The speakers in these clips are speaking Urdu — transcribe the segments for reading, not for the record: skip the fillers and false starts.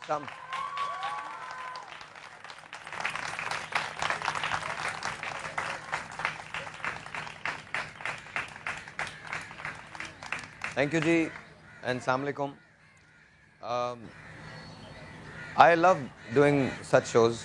Come. Thank you ji and Assalamu alaikum. I love doing such shows.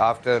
after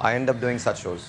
I end up doing such shows.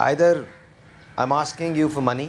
Either I'm asking you for money,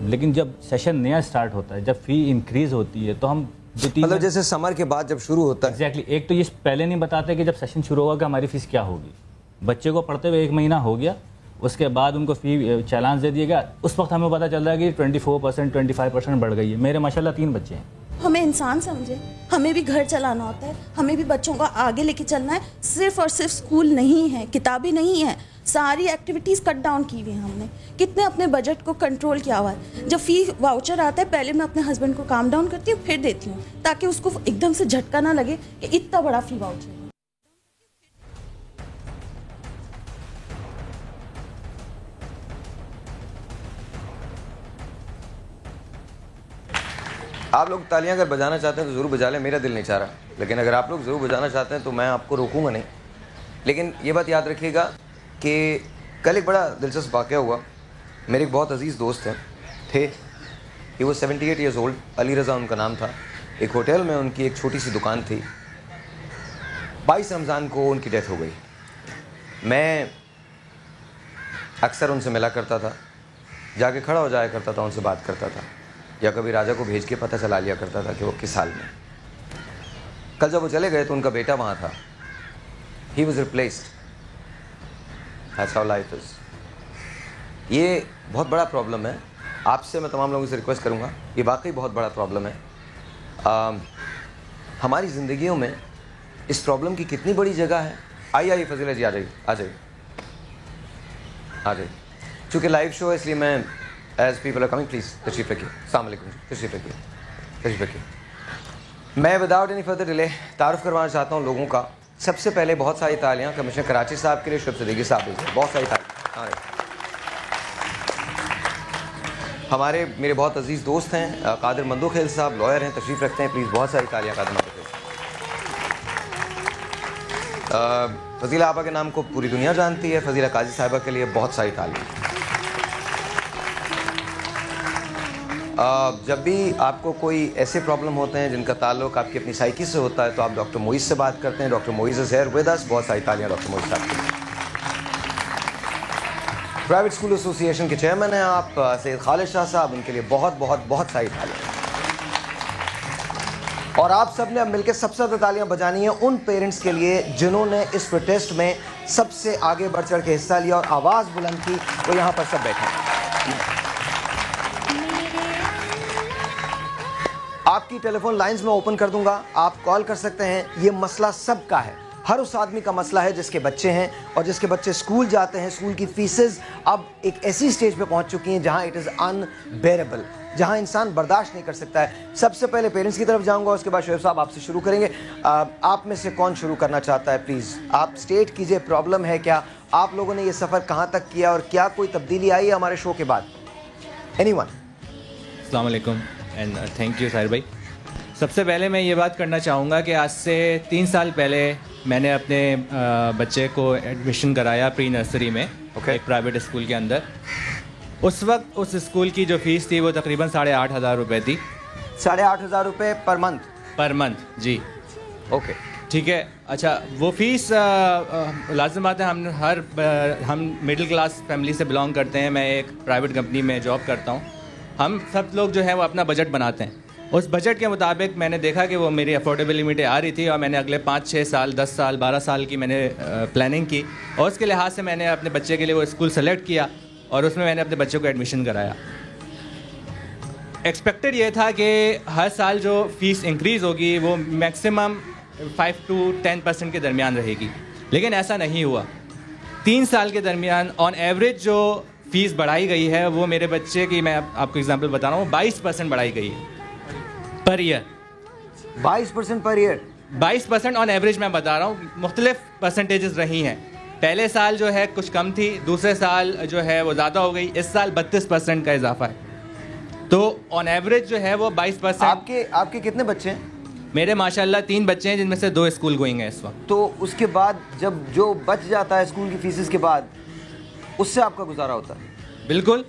لیکن جب سیشن نیا اسٹارٹ ہوتا ہے, جب فی انکریز ہوتی ہے, تو ہم مطلب جیسے سمر کے بعد جب شروع ہوتا ہے. ایگزیکٹلی, ایک تو یہ پہلے نہیں بتاتے کہ جب سیشن شروع ہوگا کہ ہماری فیس کیا ہوگی. بچے کو پڑھتے ہوئے 1 مہینہ ہو گیا, اس کے بعد ان کو فی چالان دے دیا گیا, اس وقت ہمیں پتہ چل رہا ہے کہ 24% 25% بڑھ گئی ہے. میرے ماشاءاللہ 3 بچے ہیں. ہمیں انسان سمجھے, ہمیں بھی گھر چلانا ہوتا ہے, ہمیں بھی بچوں کو آگے لے کے چلنا ہے. صرف اور صرف اسکول نہیں ہے, کتابیں نہیں ہیں, ساری ایکٹیویٹیز کٹ ڈاؤن کی ہوئی ہیں. ہم نے کتنے اپنے بجٹ کو کنٹرول کیا ہوا ہے. جب فی واؤچر آتا ہے پہلے میں اپنے ہسبینڈ کو کام ڈاؤن کرتی ہوں, پھر دیتی ہوں, تاکہ اس کو ایک دم سے جھٹکا نہ لگے کہ اتنا بڑا فی واؤچر ہے. آپ لوگ تالیاں اگر بجانا چاہتے ہیں تو ضرور بجا لیں, میرا دل نہیں چاہ رہا, لیکن اگر آپ لوگ ضرور بجانا چاہتے ہیں تو میں آپ کو روکوں گا نہیں. لیکن یہ بات یاد رکھیے گا کہ کل ایک بڑا دلچسپ واقعہ ہوا. میرے ایک بہت عزیز دوست تھے, he was 78 years old, Ali Raza ان کا نام تھا. ایک ہوٹل میں ان کی ایک چھوٹی سی دکان تھی. 22 رمضان کو ان کی ڈیتھ ہو گئی. میں اکثر ان سے ملا کرتا تھا, جا کے کھڑا ہو جایا کرتا تھا, ان سے بات کرتا تھا, یا کبھی راجا کو بھیج کے پتہ چلا لیا کرتا تھا کہ وہ کس حال میں. کل جب وہ چلے گئے تو ان کا بیٹا وہاں تھا. He was replaced. That's how life is. یہ بہت بڑا پرابلم ہے. آپ سے میں تمام لوگوں سے ریکویسٹ کروں گا, یہ واقعی بہت بڑا پرابلم ہے. ہماری زندگیوں میں اس پرابلم کی کتنی بڑی جگہ ہے. آئیے فضیلہ جی, آ جائیے. چونکہ لائیو شو ہے اس لیے میں as people are coming please تشریف رکھیے. السلام علیکم, تشریف رکھیے. میں وداؤٹ اینی فردر ڈیلے تعارف کروانا چاہتا ہوں لوگوں کا. سب سے پہلے بہت ساری تالیاں کمشنر کراچی صاحب کے لیے, شعیب صدیقی صاحب کے لیے, بہت ساری تالیاں. ہمارے میرے بہت عزیز دوست ہیں قادر مندوخیل صاحب, لائر ہیں, تشریف رکھتے ہیں پلیز. بہت ساری تالیاں قادر مندوخیل. فضیلہ آپا کے نام کو پوری دنیا جانتی ہے. فضیلہ قاضی صاحبہ کے لیے بہت ساری تالیاں. جب بھی آپ کو کوئی ایسے پرابلم ہوتے ہیں جن کا تعلق آپ کی اپنی سائیکی سے ہوتا ہے تو آپ ڈاکٹر معیز سے بات کرتے ہیں. Doctor Moiz is here with us. بہت ساری تالیاں ڈاکٹر معیز صاحب کے لیے. پرائیویٹ اسکول ایسوسی ایشن کے چیئرمین ہیں آپ سید خالد شاہ صاحب, ان کے لیے بہت بہت بہت ساری تالیاں. اور آپ سب نے اب مل کے سب سے زیادہ تالیاں بجانی ہیں ان پیرنٹس کے لیے جنہوں نے اس پروٹیسٹ میں سب سے آگے بڑھ چڑھ کے حصہ لیا اور آواز بلند کی. وہ یہاں پر سب بیٹھے ہیں. آپ کی ٹیلی فون لائنز میں اوپن کر دوں گا, آپ کال کر سکتے ہیں. یہ مسئلہ سب کا ہے, ہر اس آدمی کا مسئلہ ہے جس کے بچے ہیں اور جس کے بچے اسکول جاتے ہیں. اسکول کی فیسز اب ایک ایسی سٹیج پہ پہنچ چکی ہیں جہاں اٹ از انبیئربل, جہاں انسان برداشت نہیں کر سکتا ہے. سب سے پہلے پیرنٹس کی طرف جاؤں گا, اس کے بعد شعیب صاحب آپ سے شروع کریں گے. آپ میں سے کون شروع کرنا چاہتا ہے؟ پلیز آپ اسٹیٹ کیجئے, پرابلم ہے کیا, آپ لوگوں نے یہ سفر کہاں تک کیا اور کیا کوئی تبدیلی آئی ہے ہمارے شو کے بعد؟ Any one. السلام علیکم اینڈ تھینک یو طاہر بھائی. سب سے پہلے میں یہ بات کرنا چاہوں گا کہ آج سے 3 سال پہلے میں نے اپنے بچے کو ایڈمیشن کرایا پری نرسری میں ایک پرائیویٹ اسکول کے اندر. اس وقت اس اسکول کی جو فیس تھی وہ تقریباً 8,500 روپے تھی. 8,500 روپے پر منتھ؟ پر منتھ جی. اوکے ٹھیک ہے. اچھا وہ فیس لازم بات ہے, ہم مڈل کلاس فیملی سے بلانگ کرتے ہیں. میں ایک پرائیویٹ کمپنی میں جاب کرتا ہوں. ہم سب لوگ جو ہے وہ اپنا بجٹ بناتے ہیں. اس بجٹ کے مطابق میں نے دیکھا کہ وہ میری افورڈیبل لمٹیں آ رہی تھی اور میں نے اگلے 5-6 سال 10 سال 12 سال کی میں نے پلاننگ کی اور اس کے لحاظ سے میں نے اپنے بچے کے لیے وہ اسکول سلیکٹ کیا اور اس میں نے اپنے بچوں کو ایڈمیشن کرایا. ایکسپیکٹڈ یہ تھا کہ ہر سال جو فیس انکریز ہوگی وہ میکسیمم 5 to 10% کے درمیان رہے گی, لیکن ایسا نہیں ہوا. 3 سال کے درمیان آن ایوریج جو فیس بڑھائی گئی ہے وہ میرے بچے کی, میں آپ کو اگزامپل بتا رہا ہوں, 22% بڑھائی گئی ہے per year. 22% per year? 22% on average میں بتا رہا ہوں. مختلف پرسنٹیجز رہی ہیں. پہلے سال جو ہے کچھ کم تھی, دوسرے سال جو ہے وہ زیادہ ہو گئی, اس سال 32% کا اضافہ ہے. تو آن ایوریج جو ہے وہ 22%. آپ کے کتنے بچے ہیں؟ میرے ماشاءاللہ 3 بچے ہیں جن میں سے 2 اسکول گوئنگ ہیں اس وقت. تو اس کے بعد جب جو بچ جاتا ہے اسکول کی فیسز کے بعد, اس سے آپ کا گزارا ہوتا ہے؟ بالکل.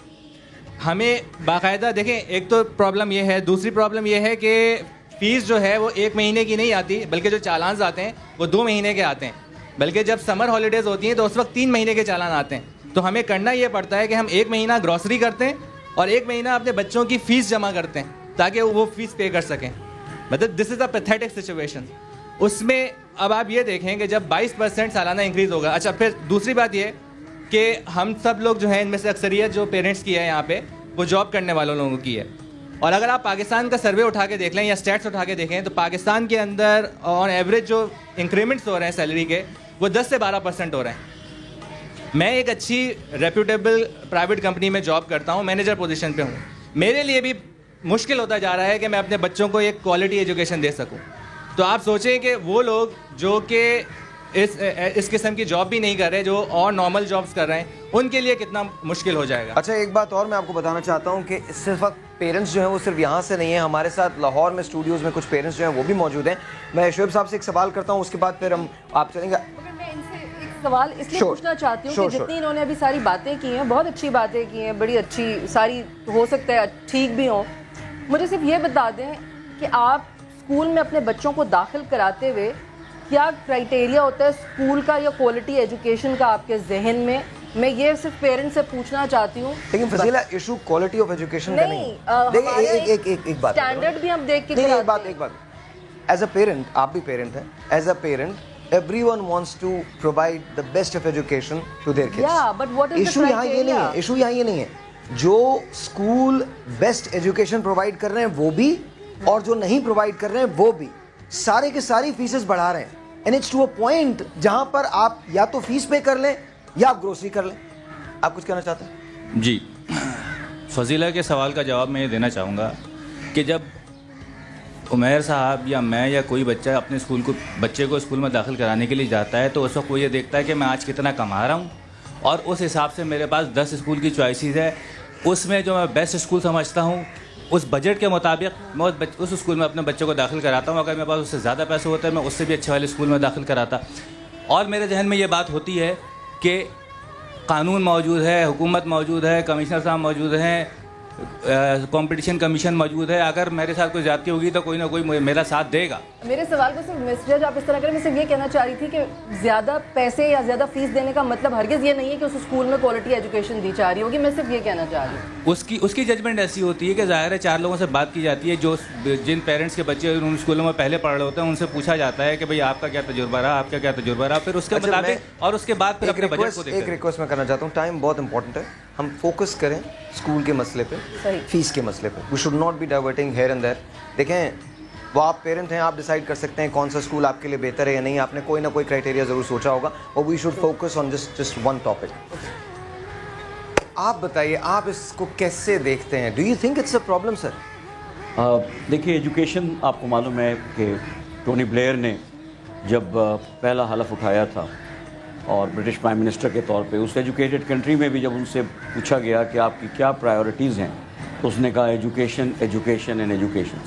ہمیں باقاعدہ دیکھیں, ایک تو پرابلم یہ ہے, دوسری پرابلم یہ ہے کہ فیس جو ہے وہ 1 مہینے کی نہیں آتی, بلکہ جو چالانز آتے ہیں وہ 2 مہینے کے آتے ہیں. بلکہ جب سمر ہالیڈیز ہوتی ہیں تو اس وقت 3 مہینے کے چالان آتے ہیں. تو ہمیں کرنا یہ پڑتا ہے کہ ہم 1 مہینہ گروسری کرتے ہیں اور 1 مہینہ اپنے بچوں کی فیس جمع کرتے ہیں تاکہ وہ فیس پے کر سکیں. مطلب دس از اے پیتھیٹک سچویشن. اس میں اب آپ یہ دیکھیں کہ جب 22% سالانہ انکریز ہوگا. اچھا پھر دوسری بات یہ کہ ہم سب لوگ جو ہیں ان میں سے اکثریت جو پیرنٹس کی ہے یہاں پہ وہ جاب کرنے والوں لوگوں کی ہے. اور اگر آپ پاکستان کا سروے اٹھا کے دیکھ لیں یا اسٹیٹس اٹھا کے دیکھیں تو پاکستان کے اندر آن ایوریج جو انکریمنٹس ہو رہے ہیں سیلری کے وہ 10 سے 12% ہو رہے ہیں. میں ایک اچھی ریپیوٹیبل پرائیویٹ کمپنی میں جاب کرتا ہوں, مینیجر پوزیشن پہ ہوں. میرے لیے بھی مشکل ہوتا جا رہا ہے کہ میں اپنے بچوں کو ایک کوالٹی ایجوکیشن دے سکوں. تو آپ سوچیں کہ وہ لوگ جو کہ اس قسم کی جاب بھی نہیں کر رہے, جو اور نارمل جابس کر رہے ہیں, ان کے لیے کتنا مشکل ہو جائے گا. اچھا ایک بات اور میں آپ کو بتانا چاہتا ہوں کہ صرف پیرنٹس جو ہیں وہ صرف یہاں سے نہیں ہیں, ہمارے ساتھ لاہور میں اسٹوڈیوز میں کچھ پیرنٹس جو ہیں وہ بھی موجود ہیں. میں شعیب صاحب سے ایک سوال کرتا ہوں, اس کے بعد پھر ہم آپ چلیں گے. میں ان سے ایک سوال اس لیے پوچھنا چاہتی ہوں کہ جتنی انہوں نے ابھی ساری باتیں کی ہیں, بہت اچھی باتیں کی ہیں, بڑی اچھی ساری, ہو سکتا ہے ٹھیک بھی ہوں. مجھے صرف یہ بتا دیں کہ آپ اسکول میں اپنے بچوں کو داخل کراتے ہوئے کیا کرائٹیریا ہوتا ہے اسکول کا یا کوالٹی ایجوکیشن کا آپ کے ذہن میں؟ میں یہ صرف پیرنٹ سے پوچھنا چاہتی ہوں. لیکن فضیلہ ایشو کوالٹی آف ایجوکیشن کا نہیں. ایک بات اسٹینڈرڈ بھی ہم دیکھ کے ایک بات ایز اے پیرنٹ, آپ بھی پیرنٹ ہیں, as a parent everyone wants to provide the best of education to their kids. Yeah, but what is the criteria? Issue یہاں یہ نہیں ہے. جو اسکول بیسٹ ایجوکیشن پرووائڈ کر رہے ہیں وہ بھی, اور جو نہیں پرووائڈ کر رہے ہیں وہ بھی, سارے کے ساری فیسز بڑھا رہے ہیں. And it's to a point جہاں پر آپ یا تو فیس پے کر لیں یا آپ گروسری کر لیں. آپ کچھ کہنا چاہتے ہیں؟ جی, فضیلہ کے سوال کا جواب میں یہ دینا چاہوں گا کہ جب عمیر صاحب یا میں یا کوئی بچہ اپنے بچے کو اسکول میں داخل کرانے کے لیے جاتا ہے تو اس وقت وہ یہ دیکھتا ہے کہ میں آج کتنا کما رہا ہوں, اور اس حساب سے میرے پاس 10 اسکول کی چوائسیز ہے. اس میں جو میں بیسٹ اسکول سمجھتا ہوں اس بجٹ کے مطابق میں اس اسکول میں اپنے بچے کو داخل کراتا ہوں. اگر میرے پاس اس سے زیادہ پیسے ہوتے ہیں میں اس سے بھی اچھے والے اسکول میں داخل کراتا. اور میرے ذہن میں یہ بات ہوتی ہے کہ قانون موجود ہے, حکومت موجود ہے, کمشنر صاحب موجود ہیں, کمپٹیشن کمیشن موجود ہے. اگر میرے ساتھ کوئی زیادتی ہوگی تو کوئی نہ کوئی میرا ساتھ دے گا. میرے سوال کو صرف مسجد آپ اس طرح کریں, میں صرف یہ کہنا چاہ رہی تھی کہ زیادہ پیسے یا زیادہ فیس دینے کا مطلب ہرگز یہ نہیں ہے کہ اس اسکول میں کوالٹی ایجوکیشن دی جا رہی ہوگی. میں صرف یہ کہنا چاہ رہی ہوں اس کی ججمنٹ ایسی ہوتی ہے کہ ظاہر ہے 4 لوگوں سے بات کی جاتی ہے, جو جن پیرنٹس کے بچے ان اسکولوں میں پہلے پڑھ رہے ہوتے ہیں ان سے پوچھا جاتا ہے کہ بھائی آپ کا کیا تجربہ رہا, آپ کا کیا تجربہ رہا, پھر اس کے مطابق اور اس کے بعد پھر اپنے بجٹ کو دیکھتے ہیں. ایک ریکویسٹ میں کرنا چاہتا ہوں, ٹائم بہت امپورٹنٹ ہے, ہم فوکس کریں اسکول کے مسئلے پہ, فیس کے مسئلے پہ. We should not be diverting here and there. دیکھیں وہ آپ پیرنٹ ہیں, آپ ڈیسائیڈ کر سکتے ہیں کون سا اسکول آپ کے لیے بہتر ہے یا نہیں. آپ نے کوئی نہ کوئی کرائٹیریا ضرور سوچا ہوگا, اور we should focus on just one topic. آپ بتائیے آپ اس کو کیسے دیکھتے ہیں؟ Do you think it's a problem sir? دیکھیے ایجوکیشن آپ کو معلوم ہے کہ ٹونی بلیئر نے جب پہلا حلف اٹھایا تھا اور برٹش پرائم منسٹر کے طور پہ, اس ایجوکیٹڈ کنٹری میں بھی جب ان سے پوچھا گیا کہ آپ کی کیا پرائیورٹیز ہیں تو اس نے کہا education, education and education.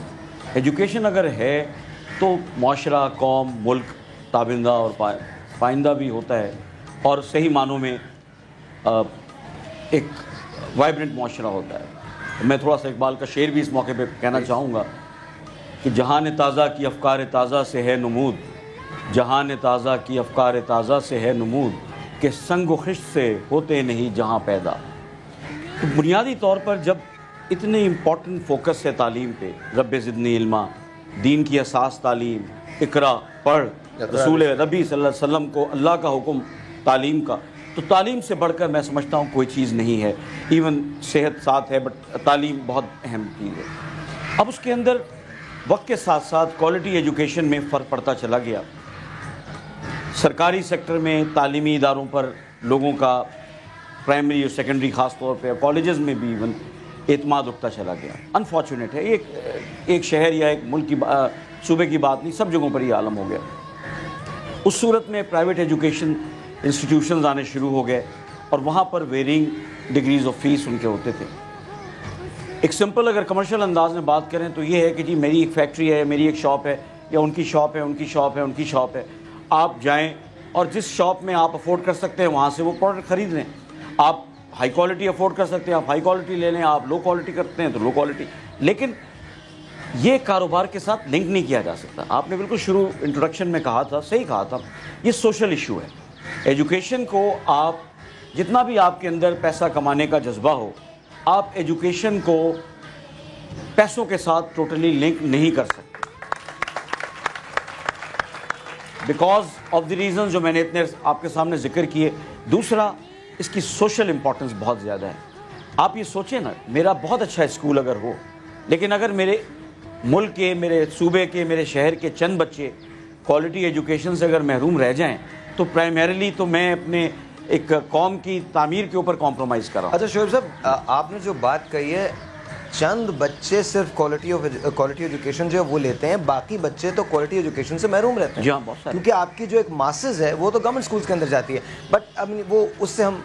Education اگر ہے تو معاشرہ, قوم, ملک تابندہ اور پائندہ بھی ہوتا ہے, اور صحیح معنوں میں ایک وائبرنٹ معاشرہ ہوتا ہے. میں تھوڑا سا اقبال کا شعر بھی اس موقع پہ کہنا چاہوں گا کہ جہان تازہ کی افکار تازہ سے ہے نمود, جہان تازہ کی افکار تازہ سے ہے نمود, کہ سنگ و خشت سے ہوتے نہیں جہاں پیدا. تو بنیادی طور پر جب اتنے امپورٹنٹ فوکس ہے تعلیم پہ, رب زدنی علما, دین کی اساس تعلیم, اقرا پڑھ, رسول ربی صلی اللہ علیہ وسلم کو اللہ کا حکم تعلیم کا, تو تعلیم سے بڑھ کر میں سمجھتا ہوں کوئی چیز نہیں ہے. ایون صحت ساتھ ہے بٹ تعلیم بہت اہم چیز ہے. اب اس کے اندر وقت کے ساتھ ساتھ کوالٹی ایجوکیشن میں فرق پڑتا چلا گیا. سرکاری سیکٹر میں تعلیمی اداروں پر لوگوں کا پرائمری اور سیکنڈری خاص طور پہ کالجز میں بھی ایون اعتماد اٹھتا چلا گیا. انفارچونیٹ ہے, ایک شہر یا ایک ملک کی صوبے کی بات نہیں, سب جگہوں پر یہ عالم ہو گیا. اس صورت میں پرائیویٹ ایجوکیشن انسٹیٹیوشنز آنے شروع ہو گئے, اور وہاں پر varying degrees of face in کے ہوتے تھے. ایک سمپل اگر کمرشل انداز میں بات کریں تو یہ ہے کہ جی میری ایک فیکٹری ہے, میری ایک شاپ ہے, یا ان کی شاپ ہے, ان کی شاپ ہے, ان کی شاپ ہے. آپ جائیں اور جس شاپ میں آپ افورڈ کر سکتے ہیں وہاں سے وہ پروڈکٹ خرید لیں. آپ ہائی کوالٹی افورڈ کر سکتے ہیں, آپ ہائی کوالٹی لے لیں. آپ لو کوالٹی کرتے ہیں تو لو کوالٹی. لیکن یہ کاروبار کے ساتھ لنک نہیں کیا جا سکتا. آپ نے بالکل شروع انٹروڈکشن میں کہا تھا, صحیح کہا تھا, یہ سوشل ایشو ہے. ایجوکیشن کو آپ جتنا بھی آپ کے اندر پیسہ کمانے کا جذبہ ہو, آپ ایجوکیشن کو پیسوں کے ساتھ ٹوٹلی لنک نہیں کر سکتے بیکاز آف دی ریزن جو میں نے اتنے آپ کے سامنے ذکر کیے. دوسرا اس کی سوشل امپورٹنس بہت زیادہ ہے. آپ یہ سوچیں نا, میرا بہت اچھا اسکول اگر ہو, لیکن اگر میرے ملک کے, میرے صوبے کے, میرے شہر کے چند بچے کوالٹی ایجوکیشن سے اگر محروم رہ جائیں تو پرائمریلی تو میں اپنے ایک قوم کی تعمیر کے اوپر کمپرومائز کر رہا ہوں. اچھا شعیب صاحب, آپ نے جو بات کہی ہے, چند بچے صرف کوالٹی ایجوکیشن جو ہے وہ لیتے ہیں, باقی بچے تو کوالٹی ایجوکیشن سے محروم رہتے ہیں. جی ہاں, بہت سارے. کیونکہ آپ کی جو ایک ماسز ہے وہ تو گورنمنٹ سکولز کے اندر جاتی ہے, بٹ اب وہ اس سے ہم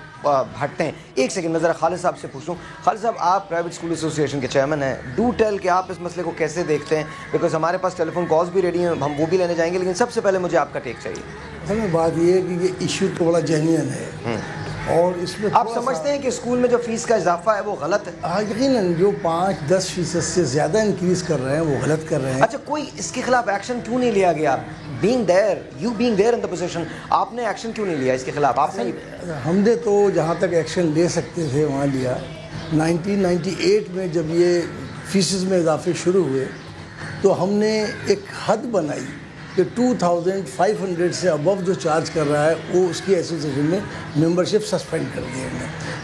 ہٹتے ہیں. ایک سیکنڈ میں ذرا خالد صاحب سے پوچھوں. خالد صاحب, آپ پرائیویٹ اسکول ایسوسی ایشن کے چیئرمین ہیں, ڈو ٹیل کہ آپ اس مسئلے کو کیسے دیکھتے ہیں, بیکاز ہمارے پاس ٹیلی فون کالز بھی ریڈی ہیں, ہم وہ بھی لینے جائیں گے, لیکن سب سے پہلے مجھے آپ کا ٹیک چاہیے. اصل میں بات یہ ہے کہ یہ ایشو تو بڑا جینوئن ہے, اور اس میں آپ سمجھتے ہیں کہ اسکول میں جو فیس کا اضافہ ہے وہ غلط ہے؟ ہاں یقیناً, جو 5-10% سے زیادہ انکریز کر رہے ہیں وہ غلط کر رہے ہیں. اچھا, کوئی اس کے خلاف ایکشن کیوں نہیں لیا گیا؟ being there in the position, آپ نے ایکشن کیوں نہیں لیا اس کے خلاف؟ آپ نے ہم نے تو جہاں تک ایکشن لے سکتے تھے وہاں لیا. 1998 میں جب یہ فیسز میں اضافے شروع ہوئے تو ہم نے ایک حد بنائی کہ 2500 سے ابو جو چارج کر رہا ہے وہ اس کی ایسوسیشن میں ممبرشپ سسپینڈ کر دی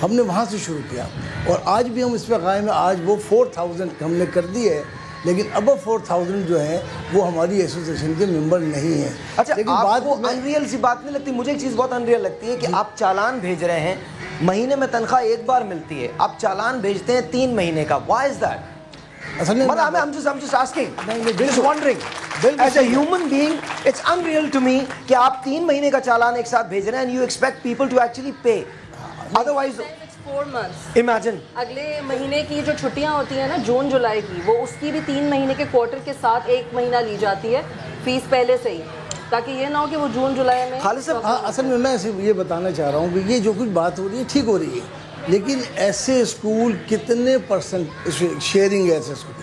ہم نے وہاں سے شروع کیا, اور آج بھی ہم اس پہ قائم ہیں. آج وہ 4000 ہم نے کر دی ہے, لیکن ابو 4000 جو ہیں وہ ہماری ایسوسیشن کے ممبر نہیں ہیں. اچھا, آپ کو انریل سی بات نہیں لگتی؟ مجھے ایک چیز بہت انریل لگتی ہے کہ آپ چالان بھیج رہے ہیں, مہینے میں تنخواہ ایک بار ملتی ہے, آپ چالان بھیجتے ہیں 3 مہینے کا. Why is that? I'm just asking, just wondering. As a human being, it's unreal to me کہ آپ 3 مہینے کا چالان ایک ساتھ بھیج رہے ہیں, and you expect people to actually pay. Otherwise, 4 months. Imagine. اگلے مہینے کی جو چھٹیاں ہوتی ہیں نا جون جولائی کی, وہ اس کی بھی 3 مہینے کے کوارٹر کے ساتھ 1 مہینہ لی جاتی ہے فیس پہلے سے ہی, تاکہ یہ نہ ہو کہ وہ جون جولائی میں. خالد صاحب, اصل میں صرف یہ بتانا چاہ رہا ہوں کہ یہ جو کچھ بات ہو رہی ہے ٹھیک ہو رہی ہے, لیکن ایسے اسکول کتنے پرسنٹ شیئرنگ ہے ایسے اسکول؟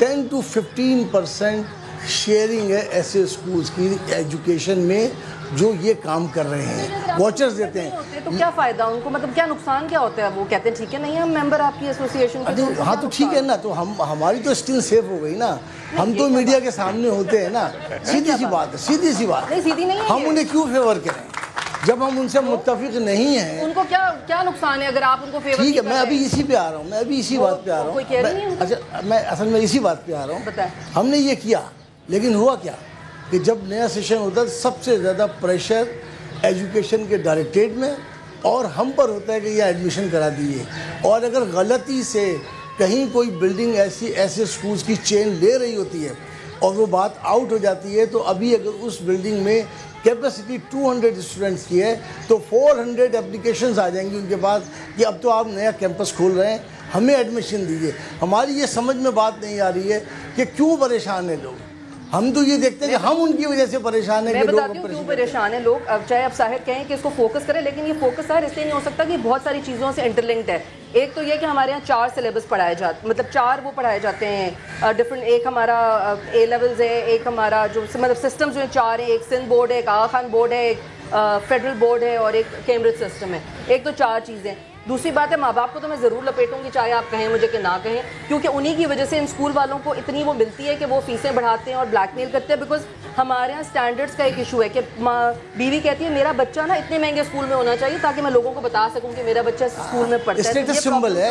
10 to 15% شیئرنگ ہے ایسے اسکولز کی ایجوکیشن میں جو یہ کام کر رہے ہیں, واچرز دیتے ہیں. تو کیا فائدہ ان کو, مطلب کیا نقصان کیا ہوتا ہے؟ وہ کہتے ہیں ٹھیک ہے نہیں ہم ممبر آپ کی ایسوسی ایشن. ہاں تو ٹھیک ہے نا, تو ہماری تو اسٹل سیف ہو گئی نا, ہم تو میڈیا کے سامنے ہوتے ہیں نا. سیدھی سی بات ہے, سیدھی سی بات. نہیں سیدھی نہیں, ہم انہیں کیوں فیور کریں جب ہم ان سے متفق نہیں ہیں؟ ان کو کیا نقصان ہے اگر آپ ان کو فیور؟ ٹھیک ہے, میں ابھی اسی پہ آ رہا ہوں, میں ابھی اسی بات پہ آ رہا ہوں. اچھا, میں اصل میں اسی بات پہ آ رہا ہوں. ہم نے یہ کیا, لیکن ہوا کیا کہ جب نیا سیشن ہوتا ہے سب سے زیادہ پریشر ایجوکیشن کے ڈائریکٹریٹ میں اور ہم پر ہوتا ہے کہ یہ ایڈمیشن کرا دیجیے. اور اگر غلطی سے کہیں کوئی بلڈنگ ایسے اسکولس کی چین لے رہی ہوتی ہے اور وہ بات آؤٹ ہو جاتی ہے, تو ابھی اگر اس بلڈنگ میں کیپیسٹی 200 اسٹوڈنٹس کی ہے تو 400 اپلیکیشنز آ جائیں گی ان کے پاس کہ اب تو آپ نیا کیمپس کھول رہے ہیں, ہمیں ایڈمیشن دیجیے. ہماری یہ سمجھ میں بات نہیں آ رہی ہے کہ کیوں پریشان ہیں لوگ. ہم تو یہ دیکھتے ہیں کہ ہم ان کی وجہ سے پریشان ہیں. میں بتاتی ہوں کیوں پریشان ہیں لوگ. اب چاہے اب ساحر کہیں کہ اس کو فوکس کریں, لیکن یہ فوکس ساحر اس لیے نہیں ہو سکتا کہ بہت ساری چیزوں سے انٹرلنکڈ ہے. ایک تو یہ کہ ہمارے یہاں 4 سلیبس پڑھائے جاتے, مطلب 4 وہ پڑھائے جاتے ہیں ڈفرنٹ. ایک ہمارا اے لیولز ہے, ایک ہمارا جو مطلب سسٹمز جو ہیں 4 ہیں, ایک سندھ بورڈ ہے, ایک آغا خان بورڈ ہے, ایک فیڈرل بورڈ ہے, اور ایک کیمبرج سسٹم ہے. ایک تو 4 چیزیں. دوسری بات ہے, ماں باپ کو تو میں ضرور لپیٹوں گی چاہے آپ کہیں مجھے کہ نہ کہیں, کیونکہ انہی کی وجہ سے ان اسکول والوں کو اتنی وہ ملتی ہے کہ وہ فیسیں بڑھاتے ہیں اور بلیک میل کرتے ہیں. بیکاز ہمارے یہاں اسٹینڈرڈس کا ایک ایشو ہے کہ بیوی کہتی ہے میرا بچہ نا اتنے مہنگے اسکول میں ہونا چاہیے تاکہ میں لوگوں کو بتا سکوں کہ میرا بچہ اس اسکول میں پڑھتا ہے.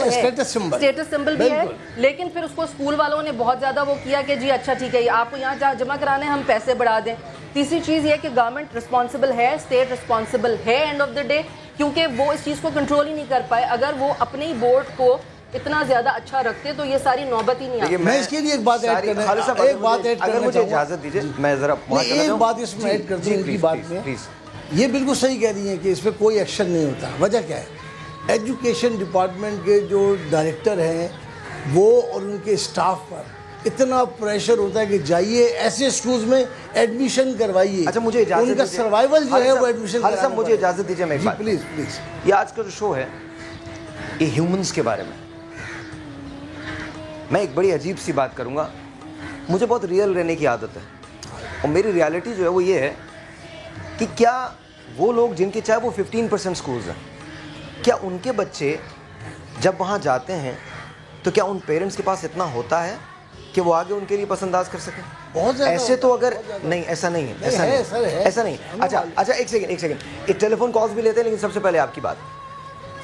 اسٹیٹس سمبل بھی ہے, لیکن پھر اس کو اسکول والوں نے بہت زیادہ وہ کیا کہ جی اچھا ٹھیک ہے آپ کو یہاں جمع کرانے ہم پیسے بڑھا دیں. تیسری چیز یہ کہ گورنمنٹ رسپانسبل ہے, اسٹیٹ رسپانسبل ہے اینڈ آف دا ڈے, کیونکہ وہ اس چیز کو کنٹرول ہی نہیں کر پائے. اگر وہ اپنے ہی بورڈ کو اتنا زیادہ اچھا رکھتے تو یہ ساری نوبت ہی نہیں آتی. میں اس کے لیے ایک بات ایڈ کرنا اجازت دیجیے, میں ذرا ایک بات اس میں ایڈ کرتی ہوں ان کی بات میں. یہ بالکل صحیح کہہ رہی ہیں کہ اس پہ کوئی ایکشن نہیں ہوتا. وجہ کیا ہے؟ ایجوکیشن ڈپارٹمنٹ کے جو ڈائریکٹر ہیں وہ اور ان کے اسٹاف پر اتنا پریشر ہوتا ہے کہ جائیے ایسے اسکولز میں ایڈمیشن کروائیے. اچھا مجھے اجازت ان کا سروائیول جو ہے وہ ایڈمیشن خالد صاحب مجھے اجازت دیجیے, میں ایک بات پلیز. یہ آج کا جو شو ہے یہ ہیومنز کے بارے میں ایک بڑی عجیب سی بات کروں گا. مجھے بہت ریئل رہنے کی عادت ہے, اور میری ریالٹی جو ہے وہ یہ ہے کہ کیا وہ لوگ جن کے چاہے وہ 15% اسکولز ہیں, کیا ان کے بچے جب وہاں جاتے ہیں تو کیا ان پیرنٹس کے پاس اتنا ہوتا ہے کہ وہ آگے ان کے لیے پس انداز کر سکیں؟ بہت زیادہ ایسے تو اگر نہیں، ایسا نہیں ہے، ایسا نہیں. اچھا ایک سیکنڈ، ایک ٹیلی فون کالز بھی لیتے ہیں، لیکن سب سے پہلے آپ کی بات.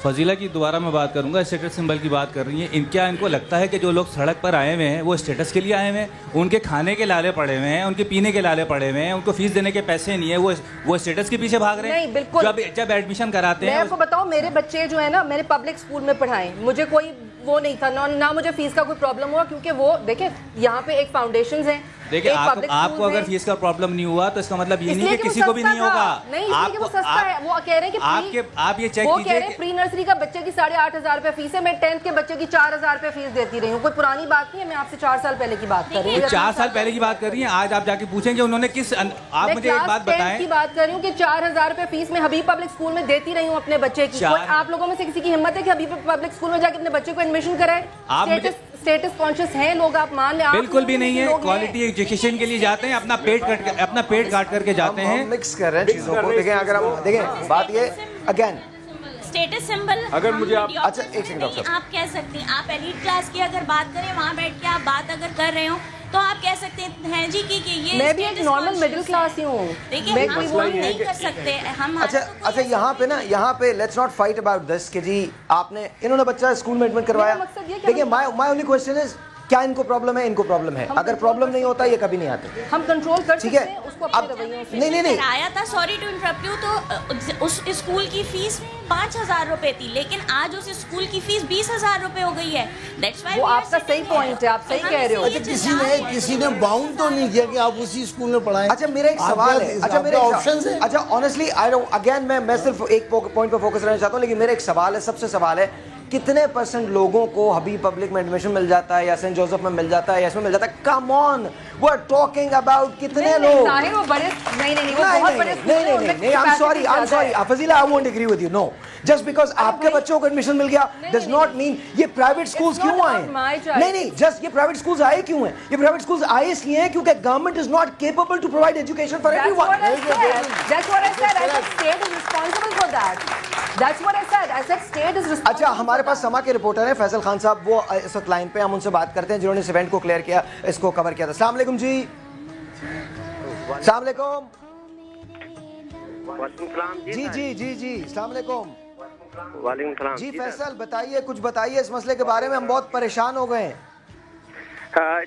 فضیلہ کی دوبارہ میں بات کروں گا، اسٹیٹس سمبل کی بات کر رہی ہیں. کیا ان کو لگتا ہے کہ جو لوگ سڑک پر آئے ہوئے ہیں وہ اسٹیٹس کے لیے آئے ہوئے ہیں؟ ان کے کھانے کے لالے پڑے ہوئے ہیں، ان کے پینے کے لالے پڑے ہوئے ہیں، ان کو فیس دینے کے پیسے نہیں ہیں، وہ اسٹیٹس کے پیچھے بھاگ رہے ہیں. نہیں بالکل. جب ایڈمیشن کراتے ہیں، میں آپ کو بتاؤں، میرے بچے جو ہے نا، میں نے پبلک اسکول میں پڑھائے، مجھے کوئی وہ نہیں تھا، نہ مجھے فیس کا کوئی پرابلم ہوا، کیونکہ وہ دیکھیں یہاں پہ ایک فاؤنڈیشنز ہیں. دیکھیں آپ کو اگر فیس کا پرابلم نہیں ہوا تو اس کا مطلب یہ نہیں کہ کسی کو بھی نہیں ہوگا. نہیں، اس لیے کہ وہ سستا ہے. وہ کہہ رہے ہیں کہ آپ یہ چیک کیجئے کہ پری نرسری کا بچے کی 8,500 روپے فیس ہے، میں 10th کے بچے کی 4,000 روپے فیس دیتی رہی ہوں. کوئی پرانی بات نہیں ہے، میں آپ سے 4 سال پہلے کی بات کر رہی ہوں. 4 سال پہلے کی بات کر رہی ہیں. آج آپ جا کے پوچھیں کہ انہوں نے کس، آپ مجھے ایک بات بتائیں. کی بات کر رہی ہوں کہ 4,000 روپے فیس میں حبیب پبلک اسکول میں دیتی رہی ہوں اپنے بچے کی. آپ لوگوں میں سے کسی کی ہمت ہے کہ حبیب پبلک اسکول میں جا کے اپنے بچے کو ایڈمیشن کرائے؟ اسٹیٹس کانشیس ہیں لوگ، آپ مان لیں. بالکل بھی نہیں ہے. کوالٹی ایجوکیشن کے لیے جاتے ہیں، اپنا پیٹ کاٹ کر کے جاتے ہیں. مکس کر رہے ہیں چیزوں کو. دیکھیں اگر ہم دیکھیں بات یہ اگین اسٹیٹس سمبل، اگر مجھے اچھا ایک سیکنڈ آپ کہہ سکتے ہیں، آپ ایلیٹ کلاس کی اگر بات کریں، وہاں بیٹھ کے آپ بات اگر کر رہے ہوں تو آپ کہہ سکتے ہیں جی کہ یہ میں بھی ایک نارمل مڈل کلاس ہی ہوں. دیکھیں ہم وہ نہیں کر سکتے ہم. اچھا یہاں پہ let's not fight about this کہ جی آپ نے، انہوں نے بچہ اسکول میں ایڈمٹ کروایا. دیکھیں مائی اونلی کوسچن از کیا ان کو پرابلم ہے؟ ان کو پرابلم ہے. اگر پرابلم نہیں ہوتا یہ کبھی نہیں آتے. ہم کنٹرول کر سکتے ہیں اس کو اپنے رویوں سے. نہیں آیا تھا، سوری ٹو انٹرپٹ یو، تو اس اسکول کی فیس 5,000 روپے تھی، لیکن آج اس اسکول کی فیس 20,000 روپے ہو گئی ہے. وہ آپ کا صحیح پوائنٹ ہے، آپ صحیح کہہ رہے ہو. کسی نے باؤنڈ تو نہیں کیا کہ آپ اسی اسکول میں پڑھائیں. اچھا میرا ایک سوال ہے، اچھا آنیسٹلی اگین میں صرف ایک پوائنٹ پہ فوکس رہنا چاہتا ہوں، لیکن میرا ایک سوال ہے، سب سے سوال ہے، کتنے % لوگوں کو حبیب پبلک میں ایڈمیشن مل جاتا ہے یا سینٹ جوزف میں مل جاتا ہے یا اس میں مل جاتا ہے؟ کم آن، وی آر ٹاکنگ اباؤٹ کتنے لوگ. I'm sorry فضیلہ، I won't agree with you. No, just because آپ کے بچوں کو ایڈمیشن مل گیا does not mean یہ پرائیویٹ اسکولز کیوں آئے ہیں. نہیں جسٹ یہ پرائیویٹ اسکولز آئے کیوں ہیں؟ یہ پرائیویٹ اسکولز آئے اس لیے ہیں کیونکہ government is not capable to provide education for every one. That's what I said. I said state is responsible for that. That's what I said. I said state is responsible. اچھا ہمارے پاس سما کے رپورٹر ہیں فیصل خان صاحب، وہ اس وقت لائن پہ، ہم ان سے بات کرتے ہیں جنہوں نے اس ایونٹ کو کلیئر کیا، اس کو کور کیا تھا. السلام علیکم جی. السلام علیکم. وعلیکم السلام. جی السلام علیکم. وعلیکم السلام. جی فیصل بتائیے، کچھ بتائیے اس مسئلے کے بارے میں، ہم بہت پریشان ہو گئے ہیں.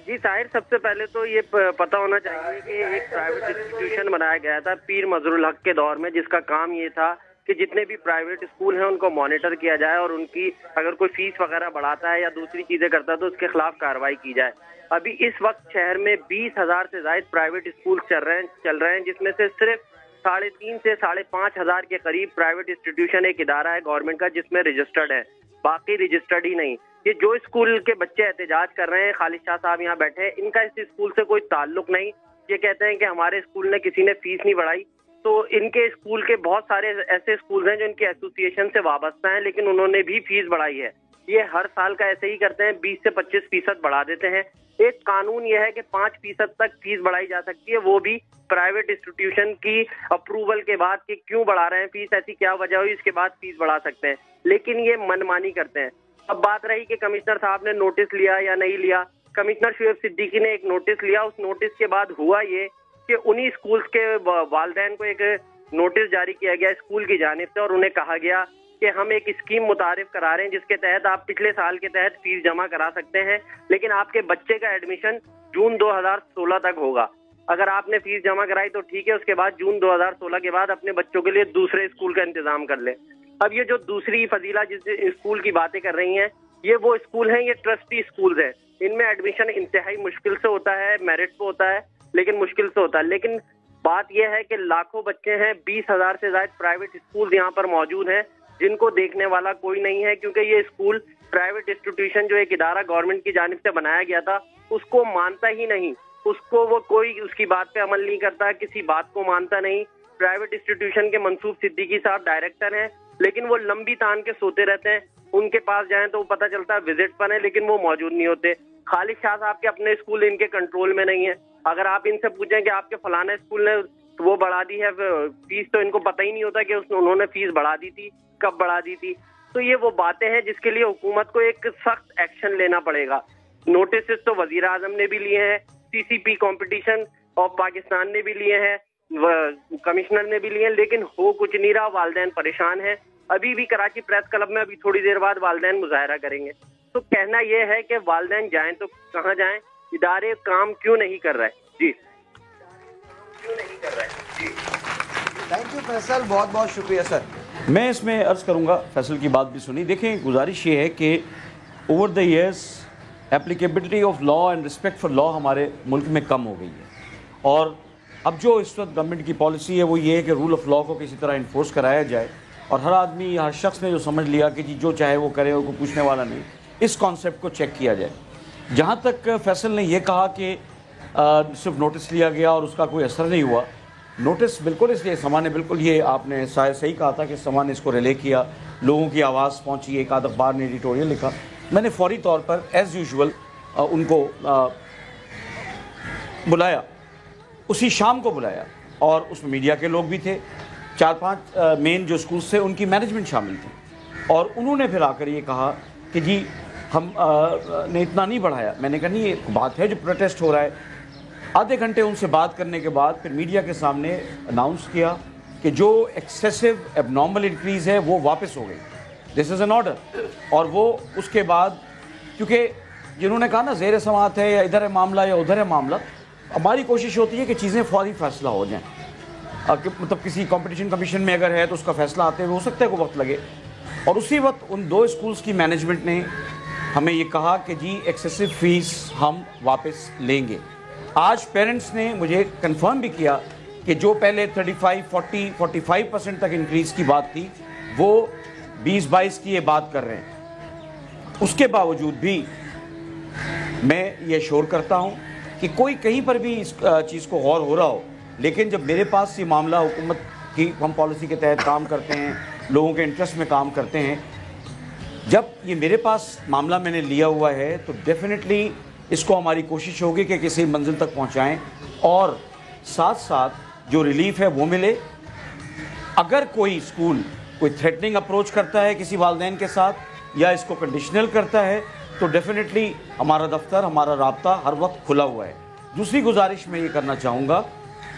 جی طاہر، سب سے پہلے تو یہ پتہ ہونا چاہیے کہ ایک پرائیویٹ انسٹیٹیوشن بنایا گیا تھا پیر مظہر الحق کے دور میں، جس کا کام یہ تھا کہ جتنے بھی پرائیویٹ اسکول ہیں ان کو مانیٹر کیا جائے اور ان کی اگر کوئی فیس وغیرہ بڑھاتا ہے یا دوسری چیزیں کرتا ہے تو اس کے خلاف کارروائی کی جائے. ابھی اس وقت شہر میں 20,000 سے زائد پرائیویٹ اسکول چل رہے ہیں جس میں سے صرف 3,500 سے 5,500 کے قریب پرائیویٹ انسٹیٹیوشن ایک ادارہ ہے گورنمنٹ کا جس میں رجسٹرڈ ہے، باقی رجسٹرڈ ہی نہیں. یہ جو اسکول کے بچے احتجاج کر رہے ہیں، خالد شاہ صاحب یہاں بیٹھے ہیں، ان کا اس اسکول سے کوئی تعلق نہیں. یہ کہتے ہیں کہ ہمارے اسکول نے کسی نے فیس نہیں بڑھائی. تو ان کے اسکول کے بہت سارے ایسے اسکول ہیں جو ان کے ایسوسیشن سے وابستہ ہیں لیکن انہوں نے بھی فیس بڑھائی ہے. یہ ہر سال کا ایسے ہی کرتے ہیں، 20 سے 25% بڑھا دیتے ہیں. ایک قانون یہ ہے کہ 5% تک فیس بڑھائی جا سکتی ہے، وہ بھی پرائیویٹ انسٹیٹیوشن کی اپروول کے بعد کہ کیوں بڑھا رہے ہیں فیس، ایسی کیا وجہ ہوئی، اس کے بعد فیس بڑھا سکتے ہیں. لیکن یہ منمانی کرتے ہیں. اب بات رہی کہ کمشنر صاحب نے نوٹس لیا یا نہیں لیا. کمشنر شعیب صدیقی نے ایک نوٹس لیا. اس نوٹس کے بعد ہوا یہ کہ انہی اسکولز کے والدین کو ایک نوٹس جاری کیا گیا اسکول کی جانب سے اور انہیں کہا گیا کہ ہم ایک اسکیم متعارف کرا رہے ہیں جس کے تحت آپ پچھلے سال کے تحت فیس جمع کرا سکتے ہیں لیکن آپ کے بچے کا ایڈمیشن جون 2016 تک ہوگا. اگر آپ نے فیس جمع کرائی تو ٹھیک ہے، اس کے بعد جون 2016 کے بعد اپنے بچوں کے لیے دوسرے اسکول کا انتظام کر لیں. اب یہ جو دوسری فضیلہ جس اسکول کی باتیں کر رہی ہیں، یہ وہ اسکول ہیں، یہ ٹرسٹی اسکولز ہیں. ان میں ایڈمیشن انتہائی مشکل سے ہوتا ہے، میرٹ پہ ہوتا ہے لیکن مشکل سے ہوتا ہے. لیکن بات یہ ہے کہ لاکھوں بچے ہیں، 20,000 سے زائد پرائیویٹ اسکول یہاں پر موجود ہیں جن کو دیکھنے والا کوئی نہیں ہے کیونکہ یہ اسکول پرائیویٹ انسٹیٹیوشن جو ایک ادارہ گورنمنٹ کی جانب سے بنایا گیا تھا اس کو مانتا ہی نہیں. اس کو وہ کوئی اس کی بات پہ عمل نہیں کرتا، کسی بات کو مانتا نہیں. پرائیویٹ انسٹیٹیوشن کے منصوب صدیقی صاحب ڈائریکٹر ہیں لیکن وہ لمبی تان کے سوتے رہتے ہیں. ان کے پاس جائیں تو پتہ چلتا ہے وزٹ پر ہیں لیکن وہ موجود نہیں ہوتے. خالد شاہ صاحب کے اپنے اسکول ان کے کنٹرول میں نہیں ہے. اگر آپ ان سے پوچھیں کہ آپ کے فلانا اسکول نے وہ بڑھا دی ہے فیس تو ان کو پتہ ہی نہیں ہوتا کہ انہوں نے فیس بڑھا دی تھی، کب بڑھا دی تھی. تو یہ وہ باتیں ہیں جس کے لیے حکومت کو ایک سخت ایکشن لینا پڑے گا. نوٹسز تو وزیر اعظم نے بھی لیے ہیں, CCP کمپٹیشن آف پاکستان نے بھی لیے ہیں, کمشنر نے بھی لیے ہیں, لیکن ہو کچھ نہیں رہا. والدین پریشان ہیں. ابھی بھی کراچی پریس کلب میں ابھی تھوڑی دیر بعد والدین مظاہرہ کریں گے. تو کہنا یہ ہے کہ والدین جائیں تو کہاں جائیں, ادارے کام کیوں نہیں کر رہے. جی تھینک یو فیصل, بہت بہت شکریہ سر. میں اس میں عرض کروں گا, فیصل کی بات بھی سنی. دیکھیں, گزارش یہ ہے کہ over the years applicability of law and respect for law ہمارے ملک میں کم ہو گئی ہے, اور اب جو اس وقت گورنمنٹ کی پالیسی ہے وہ یہ ہے کہ رول آف لا کو کسی طرح انفورس کرایا جائے, اور ہر آدمی, ہر شخص نے جو سمجھ لیا کہ جی جو چاہے وہ کرے اور کوئی پوچھنے والا نہیں, اس کانسیپٹ کو چیک کیا جائے. جہاں تک فیصل نے یہ کہا کہ صرف نوٹس لیا گیا اور اس کا کوئی اثر نہیں ہوا, نوٹس بالکل, اس لیے سما نے بالکل, یہ آپ نے صحیح کہا تھا کہ سما نے اس کو ریلے کیا, لوگوں کی آواز پہنچی, ایک آدھ اخبار نے ایڈیٹوریل لکھا. میں نے فوری طور پر ایز یوزول ان کو بلایا, اسی شام کو بلایا, اور اس میں میڈیا کے لوگ بھی تھے, 4-5 مین جو اسکولس تھے ان کی مینجمنٹ شامل تھی, اور انہوں نے پھر آ کر یہ کہا کہ جی ہم نے اتنا نہیں بڑھایا. میں نے کہا نہیں, یہ بات ہے جو پروٹیسٹ ہو رہا ہے. آدھے گھنٹے ان سے بات کرنے کے بعد پھر میڈیا کے سامنے اناؤنس کیا کہ جو ایکسیسو ایب نارمل انکریز ہے وہ واپس ہو گئی, دس از این آرڈر. اور وہ اس کے بعد, کیونکہ جنہوں نے کہا نا زیر سماعت ہے یا ادھر ہے معاملہ یا ادھر ہے معاملہ, ہماری کوشش ہوتی ہے کہ چیزیں فوری فیصلہ ہو جائیں. مطلب کسی کمپٹیشن کمیشن میں اگر ہے تو اس کا فیصلہ آتے ہوئے ہو سکتا ہے کہ وقت لگے, اور اسی وقت ان 2 اسکولس کی مینجمنٹ نے ہمیں یہ کہا کہ جی ایکسیسو فیس ہم واپس لیں گے. آج پیرنٹس نے مجھے کنفرم بھی کیا کہ جو پہلے 35-40-45% تک انکریز کی بات تھی وہ 20-22 کی یہ بات کر رہے ہیں. اس کے باوجود بھی میں یہ شور کرتا ہوں کہ کوئی کہیں پر بھی اس چیز کو غور ہو رہا ہو, لیکن جب میرے پاس یہ معاملہ حکومت کی ہم پالیسی کے تحت کام کرتے ہیں, لوگوں کے انٹرسٹ میں کام کرتے ہیں, جب یہ میرے پاس معاملہ میں نے لیا ہوا ہے تو ڈیفینیٹلی اس کو ہماری کوشش ہوگی کہ کسی منزل تک پہنچائیں, اور ساتھ ساتھ جو ریلیف ہے وہ ملے. اگر کوئی اسکول کوئی تھریٹننگ اپروچ کرتا ہے کسی والدین کے ساتھ یا اس کو کنڈیشنل کرتا ہے تو ڈیفینیٹلی ہمارا دفتر, ہمارا رابطہ ہر وقت کھلا ہوا ہے. دوسری گزارش میں یہ کرنا چاہوں گا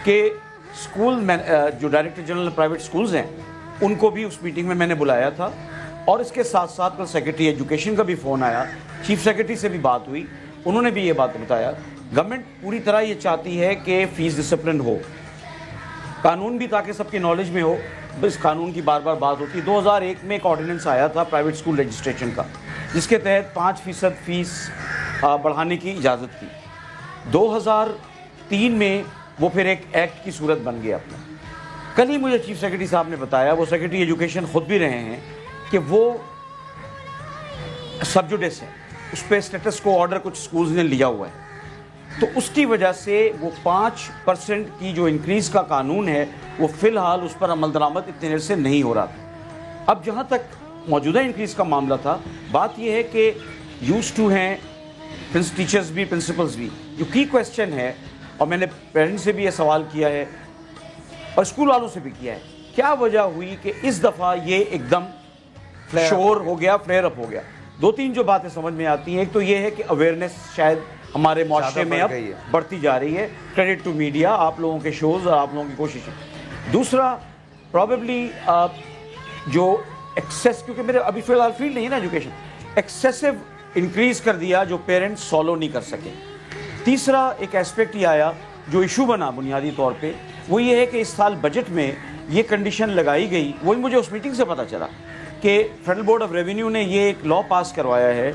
کہ اسکول میں جو ڈائریکٹر جنرل پرائیویٹ اسکولز ہیں ان کو بھی اس میٹنگ میں نے بلایا تھا, اور اس کے ساتھ ساتھ کل سیکرٹری ایجوکیشن کا بھی فون آیا, چیف سیکرٹری سے بھی بات ہوئی, انہوں نے بھی یہ بات بتایا. گورنمنٹ پوری طرح یہ چاہتی ہے کہ فیس ڈسپلن ہو, قانون بھی تاکہ سب کی نالج میں ہو. اس قانون کی بار بار بات ہوتی ہے. 2001 میں ایک آرڈیننس آیا تھا پرائیویٹ اسکول رجسٹریشن کا, جس کے تحت 5% فیس بڑھانے کی اجازت تھی. 2003 میں وہ پھر ایک ایکٹ کی صورت بن گیا اپنا. کل ہی مجھے چیف سیکرٹری صاحب نے بتایا, وہ سیکرٹری ایجوکیشن خود بھی رہے ہیں, کہ وہ سب جوڈیس ہے, اس پہ اسٹیٹس کو آرڈر کچھ اسکولز نے لیا ہوا ہے, تو اس کی وجہ سے وہ 5% کی جو انکریز کا قانون ہے وہ فی الحال اس پر عمل درآمد اتنے دیر سے نہیں ہو رہا تھا. اب جہاں تک موجودہ انکریز کا معاملہ تھا, بات یہ ہے کہ یوز ٹو ہیں ٹیچرز بھی, پرنسپلز بھی. جو کی کویسچن ہے, اور میں نے پیرنٹس سے بھی یہ سوال کیا ہے اور اسکول والوں سے بھی کیا ہے, کیا وجہ ہوئی کہ اس دفعہ یہ ایک دم شور ہو گیا, فلیئر اپ ہو گیا. 2-3 جو باتیں سمجھ میں آتی ہیں. ایک تو یہ ہے کہ اویئرنیس شاید ہمارے معاشرے میں اب بڑھتی جا رہی ہے, کریڈٹ ٹو میڈیا, آپ لوگوں کے شوز اور آپ لوگوں کی کوششیں. دوسرا پرابیبلی جو ایکسیس, کیونکہ میرے ابھی فی الحال فیلڈ نہیں ہے نا ایجوکیشن, ایکسیسو انکریز کر دیا جو پیرنٹس سولو نہیں کر سکے. تیسرا ایک ایسپیکٹ یہ آیا جو ایشو بنا بنیادی طور پہ, وہ یہ ہے کہ اس سال بجٹ میں یہ کنڈیشن لگائی گئی, وہی مجھے اس میٹنگ سے پتہ چلا کہ فیڈرل بورڈ آف ریونیو نے یہ ایک لا پاس کروایا ہے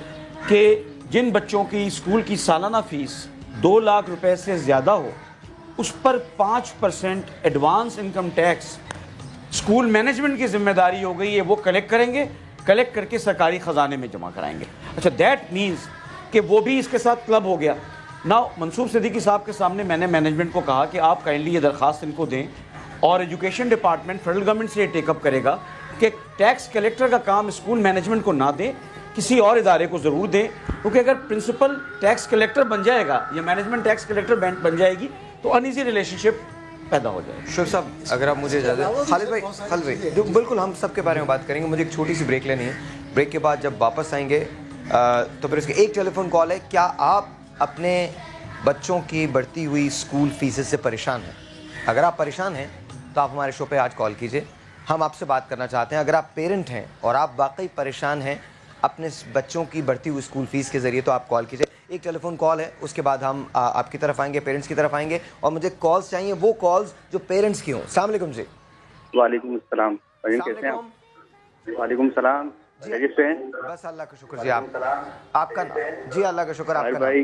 کہ جن بچوں کی اسکول کی سالانہ فیس 2 لاکھ روپے سے زیادہ ہو, اس پر 5% advance income tax school management کی ذمہ داری ہو گئی ہے, وہ کلیکٹ کریں گے, کلیکٹ کر کے سرکاری خزانے میں جمع کرائیں گے. اچھا, دیٹ مینز کہ وہ بھی اس کے ساتھ کلب ہو گیا. نا منصور صدیقی صاحب کے سامنے میں نے مینجمنٹ کو کہا کہ آپ کائنڈلی یہ درخواست ان کو دیں, اور ایجوکیشن ڈپارٹمنٹ فیڈرل گورنمنٹ سے یہ ٹیک اپ کرے گا کہ ٹیکس کلیکٹر کا کام اسکول مینجمنٹ کو نہ دیں, کسی اور ادارے کو ضرور دیں, کیونکہ اگر پرنسپل ٹیکس کلیکٹر بن جائے گا یا مینجمنٹ ٹیکس کلیکٹر بن جائے گی تو ان ایزی ریلیشن شپ پیدا ہو جائے. شعیب صاحب اگر آپ مجھے اجازت. خالد بھائی جو بالکل ہم سب کے بارے میں بات کریں گے, مجھے ایک چھوٹی سی بریک لینی ہے. بریک کے بعد جب واپس آئیں گے تو پھر اس کے ایک ٹیلی فون کال ہے. کیا آپ اپنے بچوں کی بڑھتی ہوئی اسکول فیسز سے پریشان ہیں؟ اگر آپ پریشان ہیں تو آپ ہمارے شو پہ آج کال کیجئے, ہم آپ سے بات کرنا چاہتے ہیں. اگر آپ پیرنٹ ہیں اور آپ واقعی پریشان ہیں اپنے بچوں کی بڑھتی ہوئی اسکول فیس کے ذریعے تو آپ کال کیجئے. ایک ٹیلی فون کال ہے, اس کے بعد ہم آپ کی طرف آئیں گے, پیرنٹس کی طرف آئیں گے, اور مجھے کالز چاہیے وہ کالز جو پیرنٹس کی ہوں. السلام علیکم جی. وعلیکم السلام. کیسے ہیں آپ؟ وعلیکم السلام. سے ہیں؟ بس اللہ کا شکر جی. آپ کا جی اللہ کا شکر. آپ کا بھائی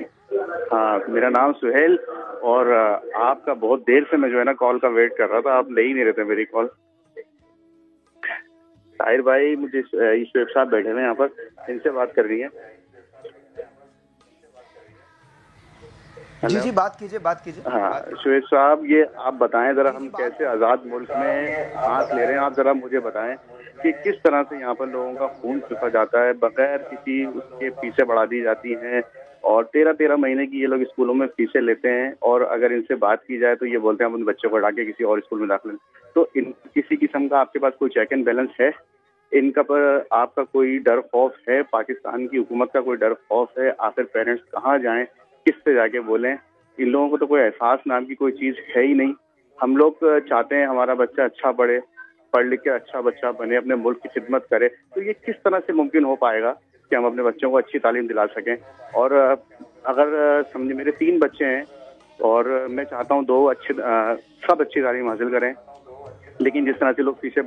ہاں میرا نام سہیل, اور آپ کا بہت دیر سے میں جو ہے نا کال کا ویٹ کر رہا تھا, آپ لے ہی نہیں رہتے میری کال. طاہر بھائی مجھے شعیب صاحب بیٹھے ہوئے یہاں پر, ان سے بات کر رہی ہیں. جی بات کیجیے. ہاں شعیب صاحب, یہ آپ بتائیں ذرا, ہم کیسے آزاد ملک میں سانس لے رہے ہیں, آپ ذرا مجھے بتائیں کہ کس طرح سے یہاں پر لوگوں کا خون چوسا جاتا ہے بغیر کسی اس کے فیسیں بڑھا دی جاتی ہیں, اور 13 مہینے کی یہ لوگ اسکولوں میں فیسیں لیتے ہیں, اور اگر ان سے بات کی جائے تو یہ بولتے ہیں ہم ان بچوں کو ہٹا کے کسی اور اسکول میں داخل ہیں. تو ان کسی قسم کا آپ کے پاس کوئی چیک اینڈ بیلنس ہے؟ ان کا پر آپ کا کوئی ڈر خوف ہے؟ پاکستان کی حکومت کا کوئی ڈر خوف ہے؟ آخر پیرنٹس کہاں جائیں, کس سے جا کے بولیں؟ ان لوگوں کو تو کوئی احساس نام کی کوئی چیز ہے ہی نہیں. ہم لوگ چاہتے ہیں ہمارا بچہ اچھا پڑھے, پڑھ لکھ کے اچھا بچہ بنے, اپنے ملک کی خدمت کرے. تو یہ کس طرح سے ممکن ہو پائے گا کہ ہم اپنے بچوں کو اچھی تعلیم دلا سکیں؟ اور اگر سمجھے میرے 3 بچے ہیں اور میں چاہتا ہوں 2 سب اچھی تعلیم حاصل کریں, لیکن جس طرح سے لوگ فیسیں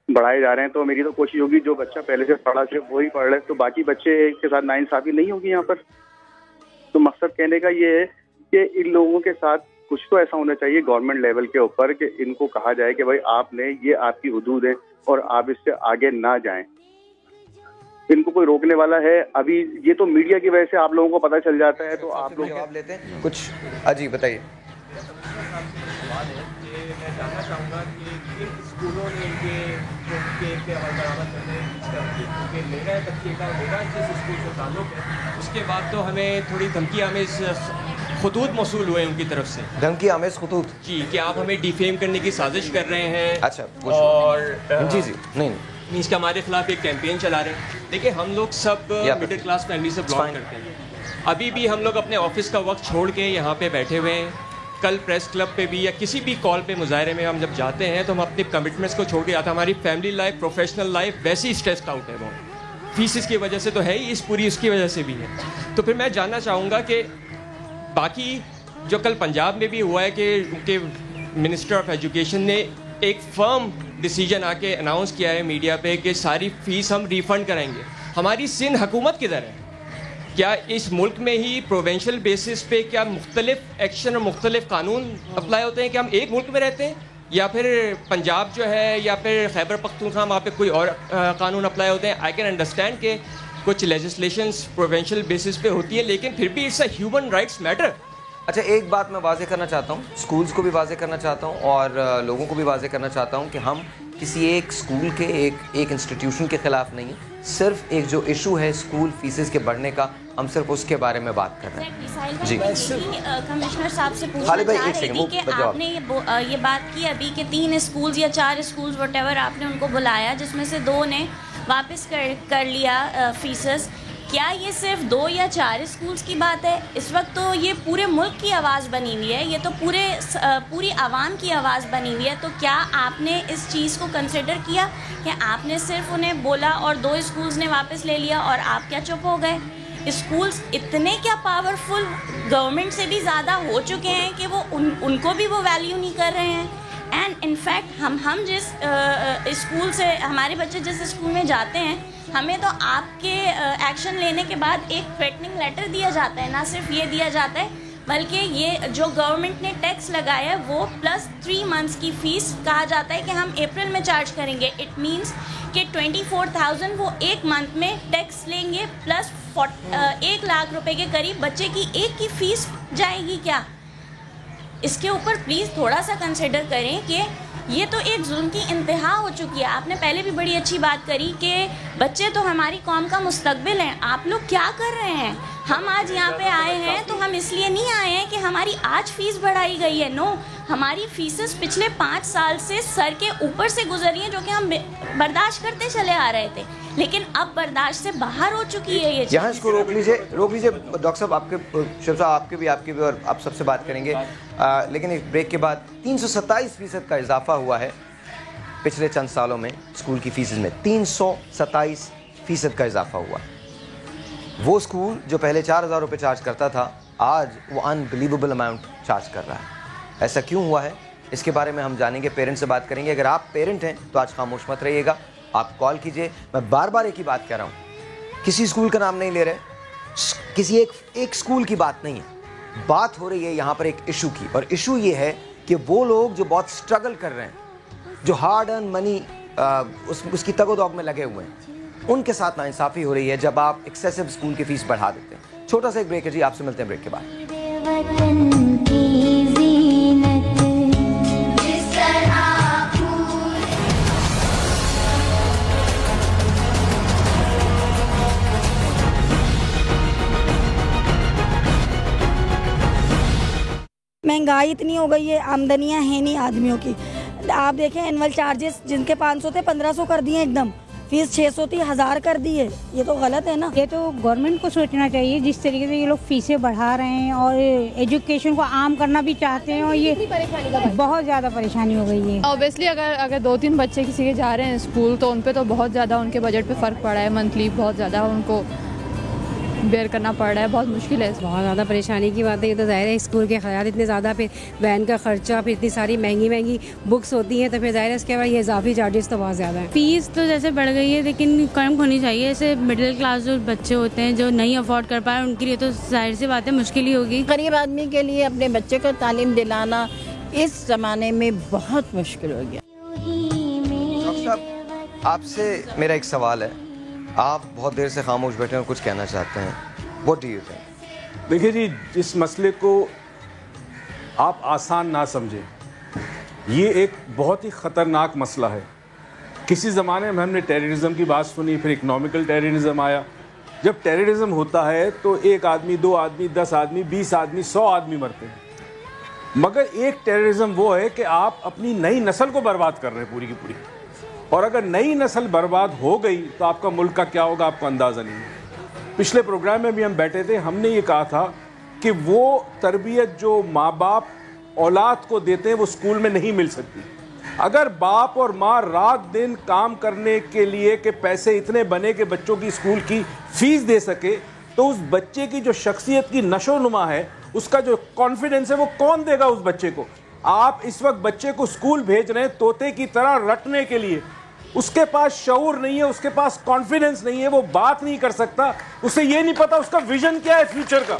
بڑھائے جا رہے ہیں, تو میری تو کوشش ہوگی جو بچہ پہلے سے پڑھا سے وہی پڑھ رہے, تو باقی بچے کے ساتھ ناانصافی نہیں ہوگی یہاں پر. تو مقصد کہنے کا یہ ہے کہ ان لوگوں کے ساتھ کچھ تو ایسا ہونا چاہیے گورنمنٹ لیول کے اوپر کہ ان کو کہا جائے کہ بھائی آپ نے یہ آپ کی حدود ہے اور آپ اس سے آگے نہ جائیں. ان کو کوئی روکنے والا ہے؟ ابھی یہ تو میڈیا کی وجہ سے آپ لوگوں کو پتہ چل جاتا ہے, تو آپ لوگ جواب لیتے ہیں کچھ. جی بتائیے. میں جاننا چاہوں گا کہ کن اسکولوں نے میرا بچے کا میرا جس اسکول سے تعلق ہے اس کے بعد تو ہمیں تھوڑی دھمکی آمیز خطوط موصول ہوئے ان کی طرف سے. دھمکی آمیز خطوط؟ جی, کہ آپ ہمیں ڈیفیم کرنے کی سازش کر رہے ہیں. اچھا, اور جی نہیں مینس کہ ہمارے خلاف ایک کیمپین چلا رہے ہیں. دیکھیں ہم لوگ سب مڈل کلاس فیملی سے بلانگ کرتے ہیں. ابھی بھی ہم لوگ اپنے آفس کا وقت چھوڑ کے یہاں پہ بیٹھے ہوئے ہیں. کل پریس کلب پہ بھی یا کسی بھی کال پہ مظاہرے میں ہم جب جاتے ہیں تو ہم اپنی کمٹمنٹس کو چھوڑ کے جاتے ہیں. ہماری فیملی لائف, پروفیشنل لائف ویسی اسٹریسڈ آؤٹ ہے, وہ فیسز کی وجہ سے تو ہے ہی, اس پوری اس کی وجہ سے بھی ہے. تو پھر میں جاننا چاہوں گا کہ باقی جو کل پنجاب میں بھی ہوا ہے کہ ان کے منسٹر آف ایجوکیشن نے ایک فرم ڈیسیجن آ کے اناؤنس کیا ہے میڈیا پہ کہ ساری فیس ہم ریفنڈ کریں گے. ہماری سندھ حکومت کدھر ہے؟ کیا اس ملک میں ہی پروونشل بیسس پہ کیا مختلف ایکشن اور مختلف قانون اپلائی ہوتے ہیں؟ کہ ہم ایک ملک میں رہتے ہیں, یا پھر پنجاب جو ہے یا پھر خیبر پختونخوا وہاں پہ کوئی اور قانون اپلائی ہوتے ہیں؟ آئی کین انڈرسٹینڈ کہ کچھ لیجسلیشنس پروونشل بیسس پہ ہوتی ہیں, لیکن پھر بھی it's a human rights matter. اچھا, ایک بات میں واضح کرنا چاہتا ہوں, اسکولز کو بھی واضح کرنا چاہتا ہوں اور لوگوں کو بھی واضح کرنا چاہتا ہوں کہ ہم کسی ایک اسکول کے ایک انسٹیٹیوشن کے خلاف نہیں ہیں. صرف ایک جو ایشو ہے اسکول فیسز کے بڑھنے کا, ہم صرف اس کے بارے میں بات کر رہے ہیں. جی کمشنر صاحب سے پوچھنا چاہ رہی تھی کہ آپ نے یہ بات کی ابھی کہ 3 اسکولز یا 4 اسکولز وٹ ایور آپ نے ان کو بلایا, جس میں سے 2 نے واپس کر لیا فیسز. کیا یہ صرف 2 یا 4 اسکولز کی بات ہے؟ اس وقت تو یہ پورے ملک کی آواز بنی ہوئی ہے, یہ تو پوری عوام کی آواز بنی ہوئی ہے. تو کیا آپ نے اس چیز کو کنسیڈر کیا کہ آپ نے صرف انہیں بولا اور 2 اسکولز نے واپس لے لیا اور آپ کیا چپ ہو گئے؟ اسکولز اتنے کیا پاورفل گورنمنٹ سے بھی زیادہ ہو چکے ہیں کہ وہ ان کو بھی وہ ویلیو نہیں کر رہے ہیں؟ اینڈ انفیکٹ ہم جس اسکول سے, ہمارے بچے جس اسکول میں جاتے ہیں, ہمیں تو آپ کے ایکشن لینے کے بعد ایک تھریٹننگ لیٹر دیا جاتا ہے. نہ صرف یہ دیا جاتا ہے بلکہ یہ جو گورنمنٹ نے ٹیکس لگایا ہے وہ پلس 3 منتھس کی فیس کہا جاتا ہے کہ ہم اپریل میں چارج کریں گے. اٹ مینس کہ 24,000 وہ ایک منتھ میں ٹیکس لیں گے, پلس 1 لاکھ روپے کے قریب بچے کی ایک کی فیس جائے گی. کیا اس کے اوپر پلیز تھوڑا سا کنسیڈر کریں کہ یہ تو ایک ظلم کی انتہا ہو چکی ہے. آپ نے پہلے بھی بڑی اچھی بات کری کہ بچے تو ہماری قوم کا مستقبل ہیں. آپ لوگ کیا کر رہے ہیں؟ ہم آج یہاں پہ آئے ہیں تو ہم اس لیے نہیں آئے ہیں کہ ہماری آج فیس بڑھائی گئی ہے. نو, ہماری فیسز پچھلے 5 سال سے سر کے اوپر سے گزری ہیں جو کہ ہم برداشت کرتے چلے آ رہے تھے, لیکن اب برداشت سے باہر ہو چکی ہے یہ چیز. یہاں اس کو روک لیجئے ڈاکٹر صاحب, آپ کے شب صاحب آپ کے بھی اور آپ سب سے بات کریں گے, لیکن ایک بریک کے بعد 327% کا اضافہ ہوا ہے پچھلے چند سالوں میں اسکول کی فیسز میں. 327% کا اضافہ ہوا. وہ اسکول جو پہلے 4,000 روپے چارج کرتا تھا آج وہ انبلیویبل اماؤنٹ چارج کر رہا ہے. ایسا کیوں ہوا ہے اس کے بارے میں ہم جانیں گے, پیرنٹ سے بات کریں گے. اگر آپ پیرنٹ ہیں تو آج خاموش مت رہیے گا, آپ کال کیجئے. میں بار بار ایک ہی بات کہہ رہا ہوں, کسی اسکول کا نام نہیں لے رہے, کسی ایک اسکول کی بات نہیں ہے, بات ہو رہی ہے یہاں پر ایک ایشو کی, اور ایشو یہ ہے کہ وہ لوگ جو بہت سٹرگل کر رہے ہیں, جو ہارڈ ارن منی اس کی تگ و دوگ میں لگے ہوئے ہیں, ان کے ساتھ ناانصافی ہو رہی ہے جب آپ ایکسیسو اسکول کی فیس بڑھا دیتے ہیں. چھوٹا سا ایک بریک ہے جی, آپ سے ملتے ہیں بریک کے بعد. مہنگائی اتنی ہو گئی ہے, آمدنیاں ہیں نہیں آدمیوں کی. آپ دیکھیں اینول چارجز جن کے 500 تھے 1500 کر دیے ایک دم, فیس 600 تھی 1000 کر دی ہے. یہ تو غلط ہے نا. یہ تو گورنمنٹ کو سوچنا چاہیے, جس طریقے سے یہ لوگ فیسیں بڑھا رہے ہیں اور ایجوکیشن کو عام کرنا بھی چاہتے ہیں, اور یہ بہت زیادہ پریشانی ہو گئی ہے. اوبیسلی اگر 2-3 بچے کسی کے جا رہے ہیں اسکول تو ان پہ تو بہت زیادہ ان کے بجٹ پہ فرق پڑا ہے. منتھلی بہت زیادہ ان کو بیئر کرنا پڑ رہا ہے, بہت مشکل ہے. بہت زیادہ پریشانی کی بات ہے. یہ تو ظاہر ہے اسکول کے خیال اتنے زیادہ, پھر وین کا خرچہ, پھر اتنی ساری مہنگی بکس ہوتی ہیں, تو پھر ظاہر ہے اس کے بعد یہ اضافی چارجز تو بہت زیادہ ہیں. فیس تو جیسے بڑھ گئی ہے لیکن کم ہونی چاہیے. ایسے مڈل کلاس جو بچے ہوتے ہیں جو نہیں افورڈ کر پائے, ان کے لیے تو ظاہر سی بات ہے مشکل ہی ہوگی. غریب آدمی کے لیے اپنے بچے کو تعلیم دلانا اس زمانے میں بہت مشکل ہو گیا. ڈاکٹر صاحب, آپ سے میرا ایک سوال ہے. آپ بہت دیر سے خاموش بیٹھے اور کچھ کہنا چاہتے ہیں. What do you think? دیکھیے جی, اس مسئلے کو آپ آسان نہ سمجھیں. یہ ایک بہت ہی خطرناک مسئلہ ہے. کسی زمانے میں ہم نے ٹیررزم کی بات سنی, پھر اکنامکل ٹیررزم آیا. جب ٹیررزم ہوتا ہے تو 1 آدمی, 2 آدمی, 10 آدمی, 20 آدمی, 100 آدمی مرتے ہیں. مگر ایک ٹیررزم وہ ہے کہ آپ اپنی نئی نسل کو برباد کر رہے ہیں پوری کی پوری, اور اگر نئی نسل برباد ہو گئی تو آپ کا ملک کا کیا ہوگا آپ کو اندازہ نہیں ہے. پچھلے پروگرام میں بھی ہم بیٹھے تھے, ہم نے یہ کہا تھا کہ وہ تربیت جو ماں باپ اولاد کو دیتے ہیں وہ اسکول میں نہیں مل سکتی. اگر باپ اور ماں رات دن کام کرنے کے لیے کہ پیسے اتنے بنے کہ بچوں کی اسکول کی فیس دے سکے, تو اس بچے کی جو شخصیت کی نشو نما ہے, اس کا جو کانفیڈنس ہے, وہ کون دے گا اس بچے کو؟ آپ اس وقت بچے کو اسکول بھیج رہے ہیں طوطے کی طرح رٹنے کے لیے. اس کے پاس شعور نہیں ہے, اس کے پاس کانفیڈنس نہیں ہے, وہ بات نہیں کر سکتا, اسے یہ نہیں پتا اس کا ویژن کیا ہے فیوچر کا.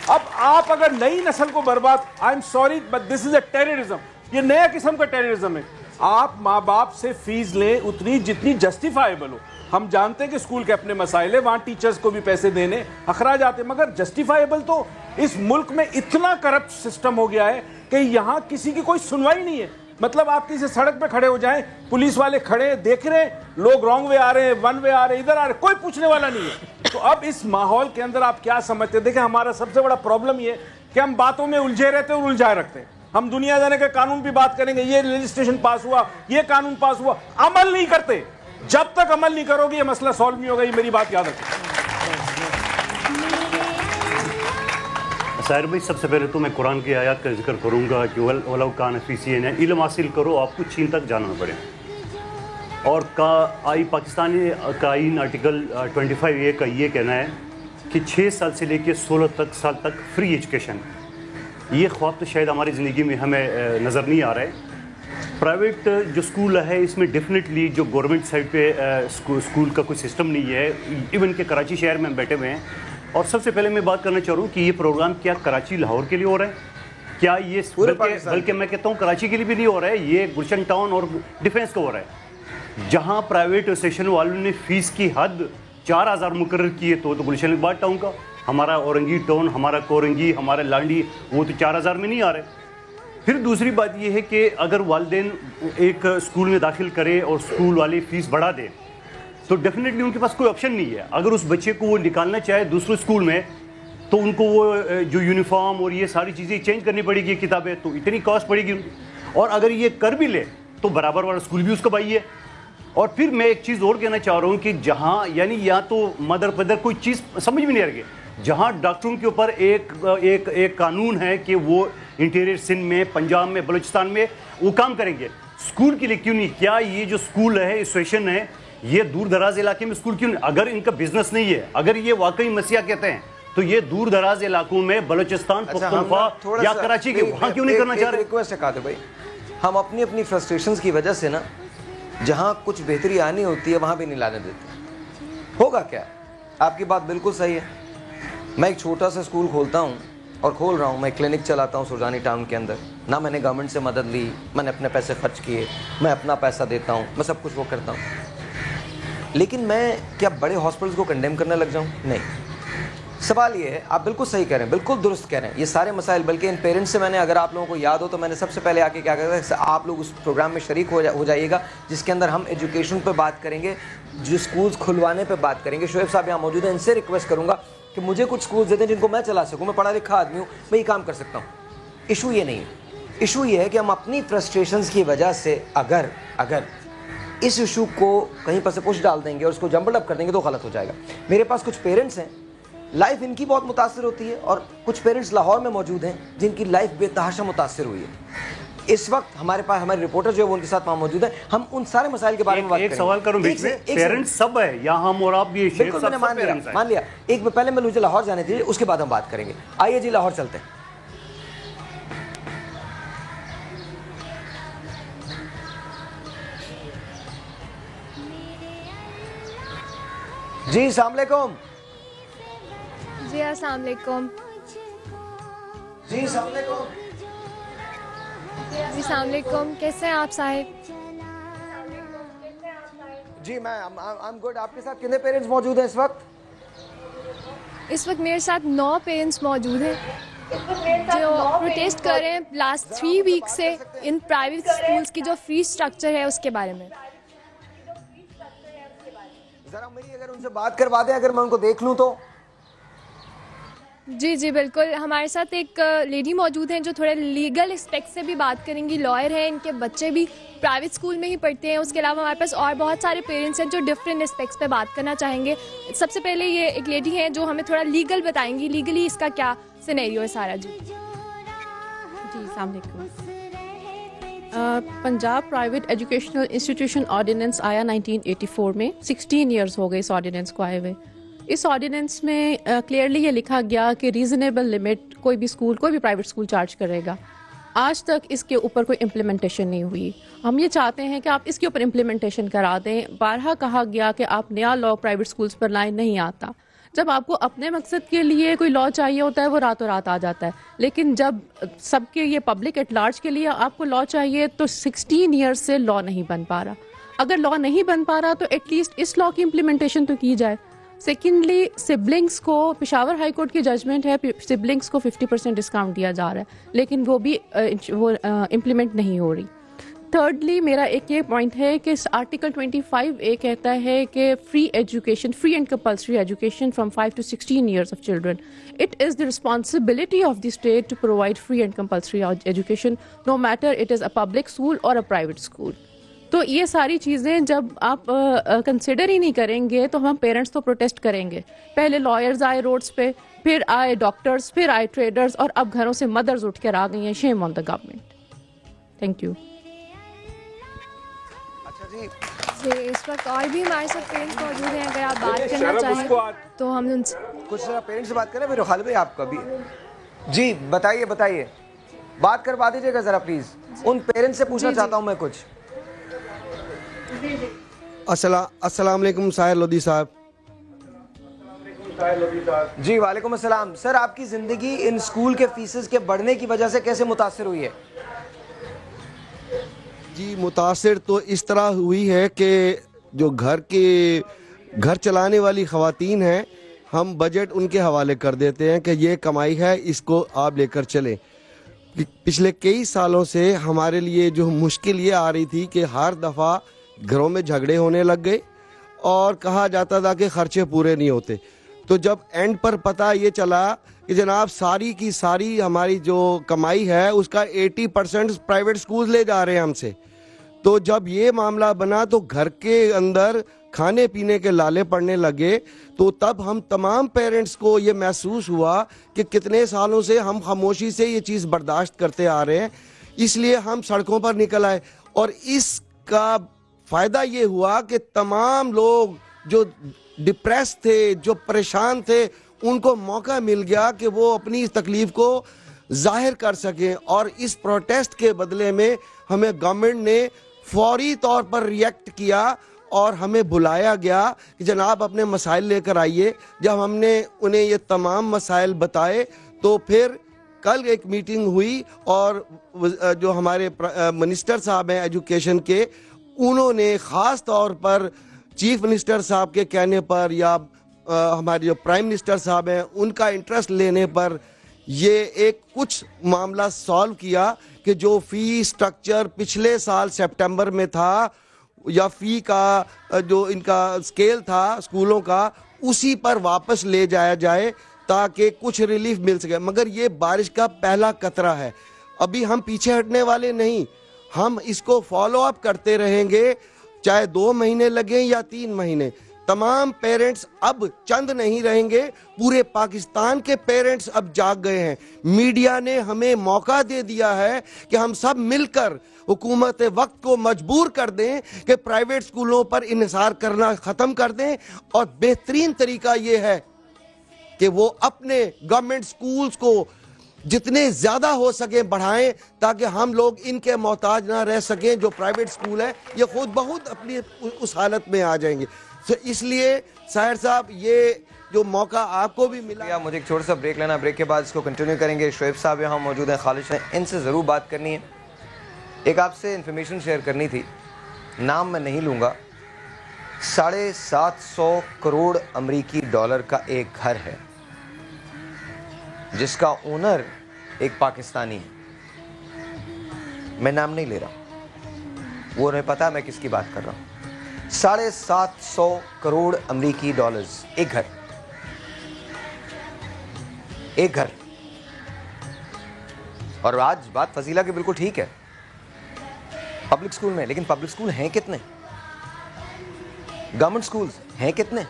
اب آپ اگر نئی نسل کو برباد, I am sorry but this is a terrorism. یہ نیا قسم کا ٹیررزم ہے. آپ ماں باپ سے فیس لیں اتنی جتنی جسٹیفائیبل ہو. ہم جانتے ہیں کہ اسکول کے اپنے مسائل ہیں, وہاں ٹیچرز کو بھی پیسے دینے اخراجات ہیں, مگر جسٹیفائیبل تو اس ملک میں اتنا کرپٹ سسٹم ہو گیا ہے کہ یہاں کسی کی کوئی سنوائی نہیں ہے. مطلب آپ کسی سڑک پہ کھڑے ہو جائیں, پولیس والے کھڑے ہیں, دیکھ رہے ہیں لوگ رانگ وے آ رہے ہیں, ون وے آ رہے ہیں, ادھر آ رہے ہیں, کوئی پوچھنے والا نہیں ہے. تو اب اس ماحول کے اندر آپ کیا سمجھتے ہیں؟ دیکھیں, ہمارا سب سے بڑا پرابلم یہ ہے کہ ہم باتوں میں الجھے رہتے ہیں اور الجھائے رکھتے ہیں. ہم دنیا جانے کے قانون بھی بات کریں گے, یہ لیجسلیشن پاس ہوا, یہ قانون پاس ہوا, عمل نہیں کرتے. جب تک عمل نہیں کرو گے یہ مسئلہ سالو نہیں ہوگا, یہ میری بات یاد رکھیں. ساحر بھائی, سب سے پہلے تو میں قرآن کی آیات کا ذکر کروں گا کہ وَلَوْ کَانَ فِي سِيِّنَا, علم حاصل کرو آپ کو چین تک جانا پڑے. اور پاکستانی کا آئین آرٹیکل 25A کا یہ کہنا ہے کہ 6 سال سے لے کے 16 سال تک فری ایجوکیشن. یہ خواب تو شاید ہماری زندگی میں ہمیں نظر نہیں آ رہا ہے. پرائیویٹ جو اسکول ہے اس میں ڈیفینیٹلی جو گورنمنٹ سائڈ پہ اسکول کا کوئی سسٹم نہیں ہے. ایون کہ کراچی شہر میں ہم بیٹھے ہوئے ہیں, اور سب سے پہلے میں بات کرنا چاہ رہا ہوں کہ یہ پروگرام کیا کراچی لاہور کے لیے ہو رہا ہے؟ کیا یہ بلکہ میں کہتا ہوں کراچی کے لیے بھی نہیں ہو رہا ہے, یہ گلشن ٹاؤن اور ڈیفینس کا ہو رہا ہے, جہاں پرائیویٹ اسٹیشن والوں نے فیس کی حد 4000 مقرر کی ہے. تو گلشن اقبال ٹاؤن کا, ہمارا اورنگی ٹاؤن, ہمارا کورنگی, ہمارا لانڈی, وہ تو 4000 میں نہیں آ رہے. پھر دوسری بات یہ ہے کہ اگر والدین ایک اسکول میں داخل کرے اور اسکول والی فیس بڑھا دے تو ڈیفینیٹلی ان کے پاس کوئی آپشن نہیں ہے. اگر اس بچے کو وہ نکالنا چاہے دوسرے اسکول میں تو ان کو وہ جو یونیفارم اور یہ ساری چیزیں چینج کرنی پڑے گی, کتابیں, تو اتنی کاسٹ پڑے گی. اور اگر یہ کر بھی لے تو برابر والا اسکول بھی اس کا بھائی ہے. اور پھر میں ایک چیز اور کہنا چاہ رہا ہوں کہ جہاں یعنی یا تو مدر پدر کوئی چیز سمجھ بھی نہیں آ رہی, جہاں ڈاکٹروں کے اوپر ایک قانون ہے کہ وہ انٹیریئر سندھ میں, پنجاب میں, بلوچستان میں وہ کام کریں گے, اسکول کے لیے کیوں نہیں؟ کیا یہ جو اسکول ہے, اسٹیشن ہے, یہ دور دراز علاقے میں اسکول کیوں نہیں؟ اگر ان کا بزنس نہیں ہے, اگر یہ واقعی مسیحا کہتے ہیں, تو یہ دور دراز علاقوں میں بلوچستان, پختونخوا یا کراچی کے وہاں کیوں نہیں کرنا چاہ رہے؟ ریکویسٹ ہے قادر بھائی, ہم اپنی اپنی فرسٹریشنز کی وجہ سے نا جہاں کچھ بہتری آنی ہوتی ہے وہاں بھی نہیں لانے دیتے. ہوگا کیا؟ آپ کی بات بالکل صحیح ہے. میں ایک چھوٹا سا اسکول کھولتا ہوں اور کھول رہا ہوں, میں کلینک چلاتا ہوں سرجانی ٹاؤن کے اندر. نہ میں نے گورنمنٹ سے مدد لی, میں نے اپنے پیسے خرچ کیے, میں اپنا پیسہ دیتا ہوں, میں سب کچھ وہ کرتا ہوں. لیکن میں کیا بڑے ہاسپٹلس کو کنڈیم کرنے لگ جاؤں؟ نہیں. سوال یہ ہے, آپ بالکل صحیح کہہ رہے ہیں, بالکل درست کہہ رہے ہیں, یہ سارے مسائل, بلکہ ان پیرنٹس سے میں نے, اگر آپ لوگوں کو یاد ہو تو میں نے سب سے پہلے آ کے کیا کہا تھا, آپ لوگ اس پروگرام میں شریک ہو جائیے گا جس کے اندر ہم ایجوکیشن پہ بات کریں گے, جو اسکولس کھلوانے پہ بات کریں گے. شعیب صاحب یہاں موجود ہیں, ان سے ریکویسٹ کروں گا کہ مجھے کچھ اسکولس دیتے ہیں جن کو میں چلا سکوں, میں پڑھا لکھا آدمی ہوں, میں یہ کام کر سکتا ہوں. ایشو یہ نہیں ہے, ایشو یہ ہے کہ ہم اپنی فرسٹریشنز کی وجہ سے اگر اس ایشو کو کہیں پر سے پش ڈال دیں گے اور اس کو جمبل اپ کر دیں گے تو غلط ہو جائے گا. میرے پاس کچھ پیرنٹس ہیں, لائف ان کی بہت متاثر ہوتی ہے, اور کچھ پیرنٹس لاہور میں موجود ہیں جن کی لائف بے تحاشا متاثر ہوئی ہے. اس وقت ہمارے پاس ہمارے رپورٹر جو ہے وہ ان کے ساتھ وہاں موجود ہیں, ہم ان سارے مسائل کے بارے میں بات کریں گے. ایک سوال کروں بیچ میں, پیرنٹس سب ہے یا ہم اور آپ بھی؟ بالکل, میں نے مان لیا. ایک پہلے میں مجھے لاہور جانے دیجیے, اس کے بعد ہم بات کریں گے. آئیے جی لاہور چلتے ہیں. جی السلام علیکم. جی السلام علیکم. جی السلام علیکم. جی السلام علیکم, کیسے ہیں آپ صاحب؟ جی میں I'm good. آپ کے ساتھ کتنے پیرنٹس موجود ہیں اس وقت؟ اس وقت میرے ساتھ 9 پیرنٹس موجود ہیں جو پروٹیسٹ کر رہے ہیں لاسٹ 3 ویک سے ان پرائیویٹ اسکولس کی جو فیس اسٹرکچر ہے اس کے بارے میں. ذرا میری اگر ان سے بات کروا دیں, اگر میں ان کو دیکھ لوں تو. جی جی بالکل, ہمارے ساتھ ایک لیڈی موجود ہیں جو تھوڑے لیگل اسپیکٹ سے بھی بات کریں گی. لائر ہیں, ان کے بچے بھی پرائیویٹ اسکول میں ہی پڑھتے ہیں. اس کے علاوہ ہمارے پاس اور بہت سارے پیرنٹس ہیں جو ڈفرینٹ اسپیکٹس پہ بات کرنا چاہیں گے. سب سے پہلے یہ ایک لیڈی ہیں جو ہمیں تھوڑا لیگل بتائیں گی, لیگلی اس کا کیا سینیریو ہے سارا. جی السلام علیکم. Punjab private educational institution ordinance آیا 1984 میں. 16 ایئرس ہو گئے اس آرڈیننس کو آئے ہوئے. اس آرڈیننس میں کلیئرلی یہ لکھا گیا کہ ریزنیبل لمٹ کوئی بھی اسکول, کوئی بھی پرائیویٹ اسکول چارج کرے گا. آج تک اس کے اوپر کوئی امپلیمنٹیشن نہیں ہوئی. ہم یہ چاہتے ہیں کہ آپ اس کے اوپر امپلیمنٹیشن کرا دیں. بارہا کہا گیا کہ آپ نیا لا پرائیویٹ اسکولس پر لائیں, نہیں آتا. جب آپ کو اپنے مقصد کے لیے کوئی لا چاہیے ہوتا ہے وہ راتوں رات آ جاتا ہے, لیکن جب سب کے یہ پبلک ایٹ لارج کے لیے آپ کو لا چاہیے تو 16 ایئرس سے لا نہیں بن پا رہا. اگر لا نہیں بن پا رہا تو ایٹ لیسٹ اس لا کی امپلیمنٹیشن تو کی جائے. سیکنڈلی, سبلنگس کو, پشاور ہائی کورٹ کی ججمنٹ ہے, سبلنگس کو 50% ڈسکاؤنٹ دیا جا رہا ہے, لیکن وہ بھی امپلیمنٹ نہیں ہو رہی. تھرڈلی, میرا ایک یہ پوائنٹ ہے کہ آرٹیکل 25A کہتا ہے کہ free education, free and compulsory education from 5 to 16 years of children. It is the responsibility of the state to provide free and compulsory education, no matter it is a public school or a private school. تو یہ ساری چیزیں جب آپ کنسیڈر ہی نہیں کریں گے تو ہم پیرنٹس تو پروٹیسٹ کریں گے. پہلے لائرز آئے روڈز پہ, پھر آئے ڈاکٹرز, پھر آئے ٹریڈرز, اور اب گھروں سے مدرز اٹھ کر آ گئی ہیں. Shame on the government. Thank you. جی اس وقت اور بھی ہمارے ساتھ پیرنٹس موجود ہیں, اگر آپ بات کرنا چاہیں تو ہم ان سے کچھ پیرنٹس سے بات کریں. پھر خالد بھائی آپ کا بھی جی بتائیے بات کروا دیجیے گا ذرا پلیز. ان پیرنٹس سے پوچھنا چاہتا ہوں میں کچھ. السلام علیکم ساحر لودھی صاحب. جی وعلیکم السلام. سر آپ کی زندگی ان اسکول کے فیسز کے بڑھنے کی وجہ سے کیسے متاثر ہوئی ہے؟ جی متاثر تو اس طرح ہوئی ہے کہ جو گھر چلانے والی خواتین ہیں, ہم بجٹ ان کے حوالے کر دیتے ہیں کہ یہ کمائی ہے, اس کو آپ لے کر چلیں. پچھلے کئی سالوں سے ہمارے لیے جو مشکل یہ آ رہی تھی کہ ہر دفعہ گھروں میں جھگڑے ہونے لگ گئے اور کہا جاتا تھا کہ خرچے پورے نہیں ہوتے. تو جب اینڈ پر پتہ یہ چلا کہ جناب ساری کی ساری ہماری جو کمائی ہے اس کا 80% پرائیویٹ سکولز لے جا رہے ہیں ہم سے. تو جب یہ معاملہ بنا تو گھر کے اندر کھانے پینے کے لالے پڑنے لگے. تو تب ہم تمام پیرنٹس کو یہ محسوس ہوا کہ کتنے سالوں سے ہم خاموشی سے یہ چیز برداشت کرتے آ رہے ہیں, اس لیے ہم سڑکوں پر نکل آئے. اور اس کا فائدہ یہ ہوا کہ تمام لوگ جو ڈپریس تھے, جو پریشان تھے, ان کو موقع مل گیا کہ وہ اپنی اس تکلیف کو ظاہر کر سکیں. اور اس پروٹیسٹ کے بدلے میں ہمیں گورنمنٹ نے فوری طور پر ریئیکٹ کیا اور ہمیں بلایا گیا کہ جناب اپنے مسائل لے کر آئیے. جب ہم نے انہیں یہ تمام مسائل بتائے تو پھر کل ایک میٹنگ ہوئی اور جو ہمارے منسٹر صاحب ہیں ایجوکیشن کے, انہوں نے خاص طور پر چیف منسٹر صاحب کے کہنے پر یا ہمارے جو پرائم منسٹر صاحب ہیں ان کا انٹرسٹ لینے پر یہ ایک کچھ معاملہ سالو کیا کہ جو فی سٹرکچر پچھلے سال سپٹمبر میں تھا یا فی کا جو ان کا سکیل تھا اسکولوں کا, اسی پر واپس لے جایا جائے تاکہ کچھ ریلیف مل سکے. مگر یہ بارش کا پہلا قطرہ ہے, ابھی ہم پیچھے ہٹنے والے نہیں, ہم اس کو فالو اپ کرتے رہیں گے چاہے 2 مہینے لگیں یا 3 مہینے. تمام پیرنٹس اب چند نہیں رہیں گے, پورے پاکستان کے پیرنٹس اب جاگ گئے ہیں. میڈیا نے ہمیں موقع دے دیا ہے کہ ہم سب مل کر حکومت وقت کو مجبور کر دیں کہ پرائیویٹ سکولوں پر انحصار کرنا ختم کر دیں. اور بہترین طریقہ یہ ہے کہ وہ اپنے گورنمنٹ سکولز کو جتنے زیادہ ہو سکیں بڑھائیں تاکہ ہم لوگ ان کے محتاج نہ رہ سکیں. جو پرائیویٹ سکول ہیں یہ خود بخود اپنی اس حالت میں آ جائیں گے. اس لیے ساحر صاحب یہ جو موقع آپ کو بھی ملا. مجھے ایک چھوٹا سا بریک لینا, بریک کے بعد اس کو کنٹینیو کریں گے. شعیب صاحب یہاں موجود ہیں, خالد ہیں, ان سے ضرور بات کرنی ہے. ایک آپ سے انفارمیشن شیئر کرنی تھی, نام میں نہیں لوں گا. 750 کروڑ امریکی ڈالر کا ایک گھر ہے جس کا اونر ایک پاکستانی ہے. میں نام نہیں لے رہا, وہ انہیں پتا میں کس کی بات کر رہا ہوں. 750 کروڑ امریکی ڈالرز ایک گھر, ایک گھر. اور آج بات فضیلہ کی بالکل ٹھیک ہے پبلک سکول میں, لیکن پبلک سکول ہیں کتنے, گورنمنٹ سکولز ہیں کتنے؟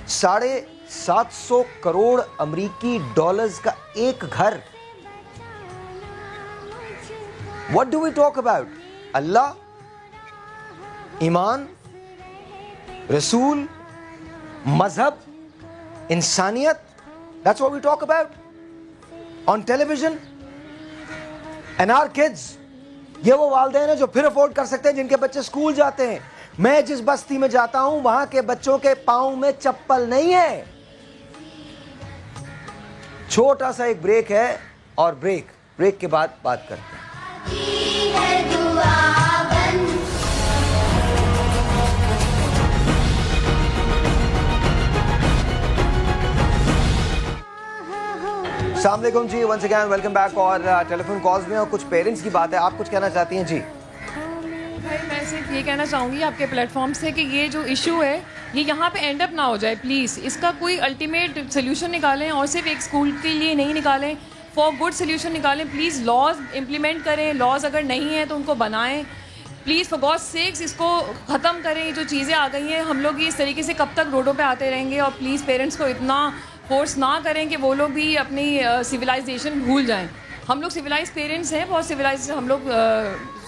750 کروڑ امریکی ڈالرز کا ایک گھر. What do we talk about? اللہ, ایمان, رسول, مذہب, انسانیت. That's what we talk about on television. And our kids, یہ وہ والدین ہیں جو پھر افورڈ کر سکتے ہیں جن کے بچے سکول جاتے ہیں. میں جس بستی میں جاتا ہوں وہاں کے بچوں کے پاؤں میں چپل نہیں ہے. چھوٹا سا ایک بریک ہے اور بریک کے بعد بات کرتے ہیں. السلام علیکم جی, ونس اگین ویلکم بیک. اور ٹیلی فون کالز میں اور کچھ پیرنٹس کی بات ہے, آپ کچھ کہنا چاہتی ہیں؟ جی بھائی میں صرف یہ کہنا چاہوں گی آپ کے پلیٹ فارم سے کہ یہ جو ایشو ہے یہ یہاں پہ اینڈ اپ نہ ہو جائے پلیز. اس کا کوئی الٹیمیٹ سلیوشن نکالیں اور صرف ایک اسکول کے لیے نہیں نکالیں, فار گڈ سلیوشن نکالیں پلیز. لاز امپلیمنٹ کریں, لاز اگر نہیں ہیں تو ان کو بنائیں پلیز, فار گاڈ سیکس اس کو ختم کریں. یہ جو چیزیں آ گئی ہیں ہم لوگ اس طریقے سے کب تک روڈوں پہ آتے رہیں گے. اور پلیز پیرنٹس کو اتنا فورس نہ کریں کہ وہ لوگ بھی اپنی سویلائزیشن بھول جائیں. ہم لوگ سویلائز پیرنٹس ہیں, بہت سویلائز ہم لوگ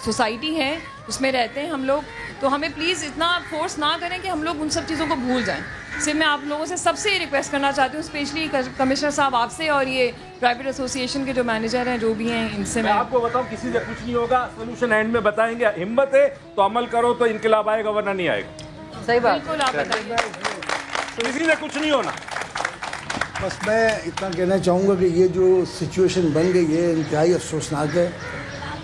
سوسائٹی ہیں اس میں رہتے ہیں ہم لوگ, تو ہمیں پلیز اتنا فورس نہ کریں کہ ہم لوگ ان سب چیزوں کو بھول جائیں. صرف میں آپ لوگوں سے سب سے ریکویسٹ کرنا چاہتی ہوں, اسپیشلی کمشنر صاحب آپ سے اور یہ پرائیویٹ ایسوسیشن کے جو مینیجر ہیں جو بھی ہیں ان سے. میں آپ کو بتاؤں کسی سے کچھ نہیں ہوگا, سولوشن اینڈ میں بتائیں گے. ہمت ہے تو عمل کرو تو انقلاب آئے گا, ورنہ نہیں آئے گا. صحیح بات, بالکل آپ بتائیے. کسی سے کچھ نہیں ہونا. بس میں اتنا کہنا چاہوں گا کہ یہ جو سچویشن بن گئی ہے انتہائی افسوسناک ہے,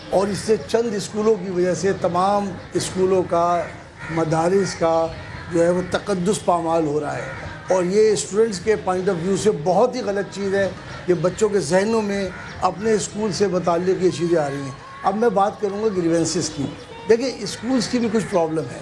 اور اس سے چند اسکولوں کی وجہ سے تمام اسکولوں کا, مدارس کا جو ہے وہ تقدس پامال ہو رہا ہے. اور یہ اسٹوڈنٹس کے پوائنٹ آف ویو سے بہت ہی غلط چیز ہے کہ بچوں کے ذہنوں میں اپنے اسکول سے متعلق یہ چیزیں آ رہی ہیں. اب میں بات کروں گا گریونسز کی. دیکھیں اسکولز کی بھی کچھ پرابلم ہے.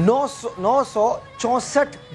964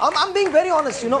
I'm being very honest, you know।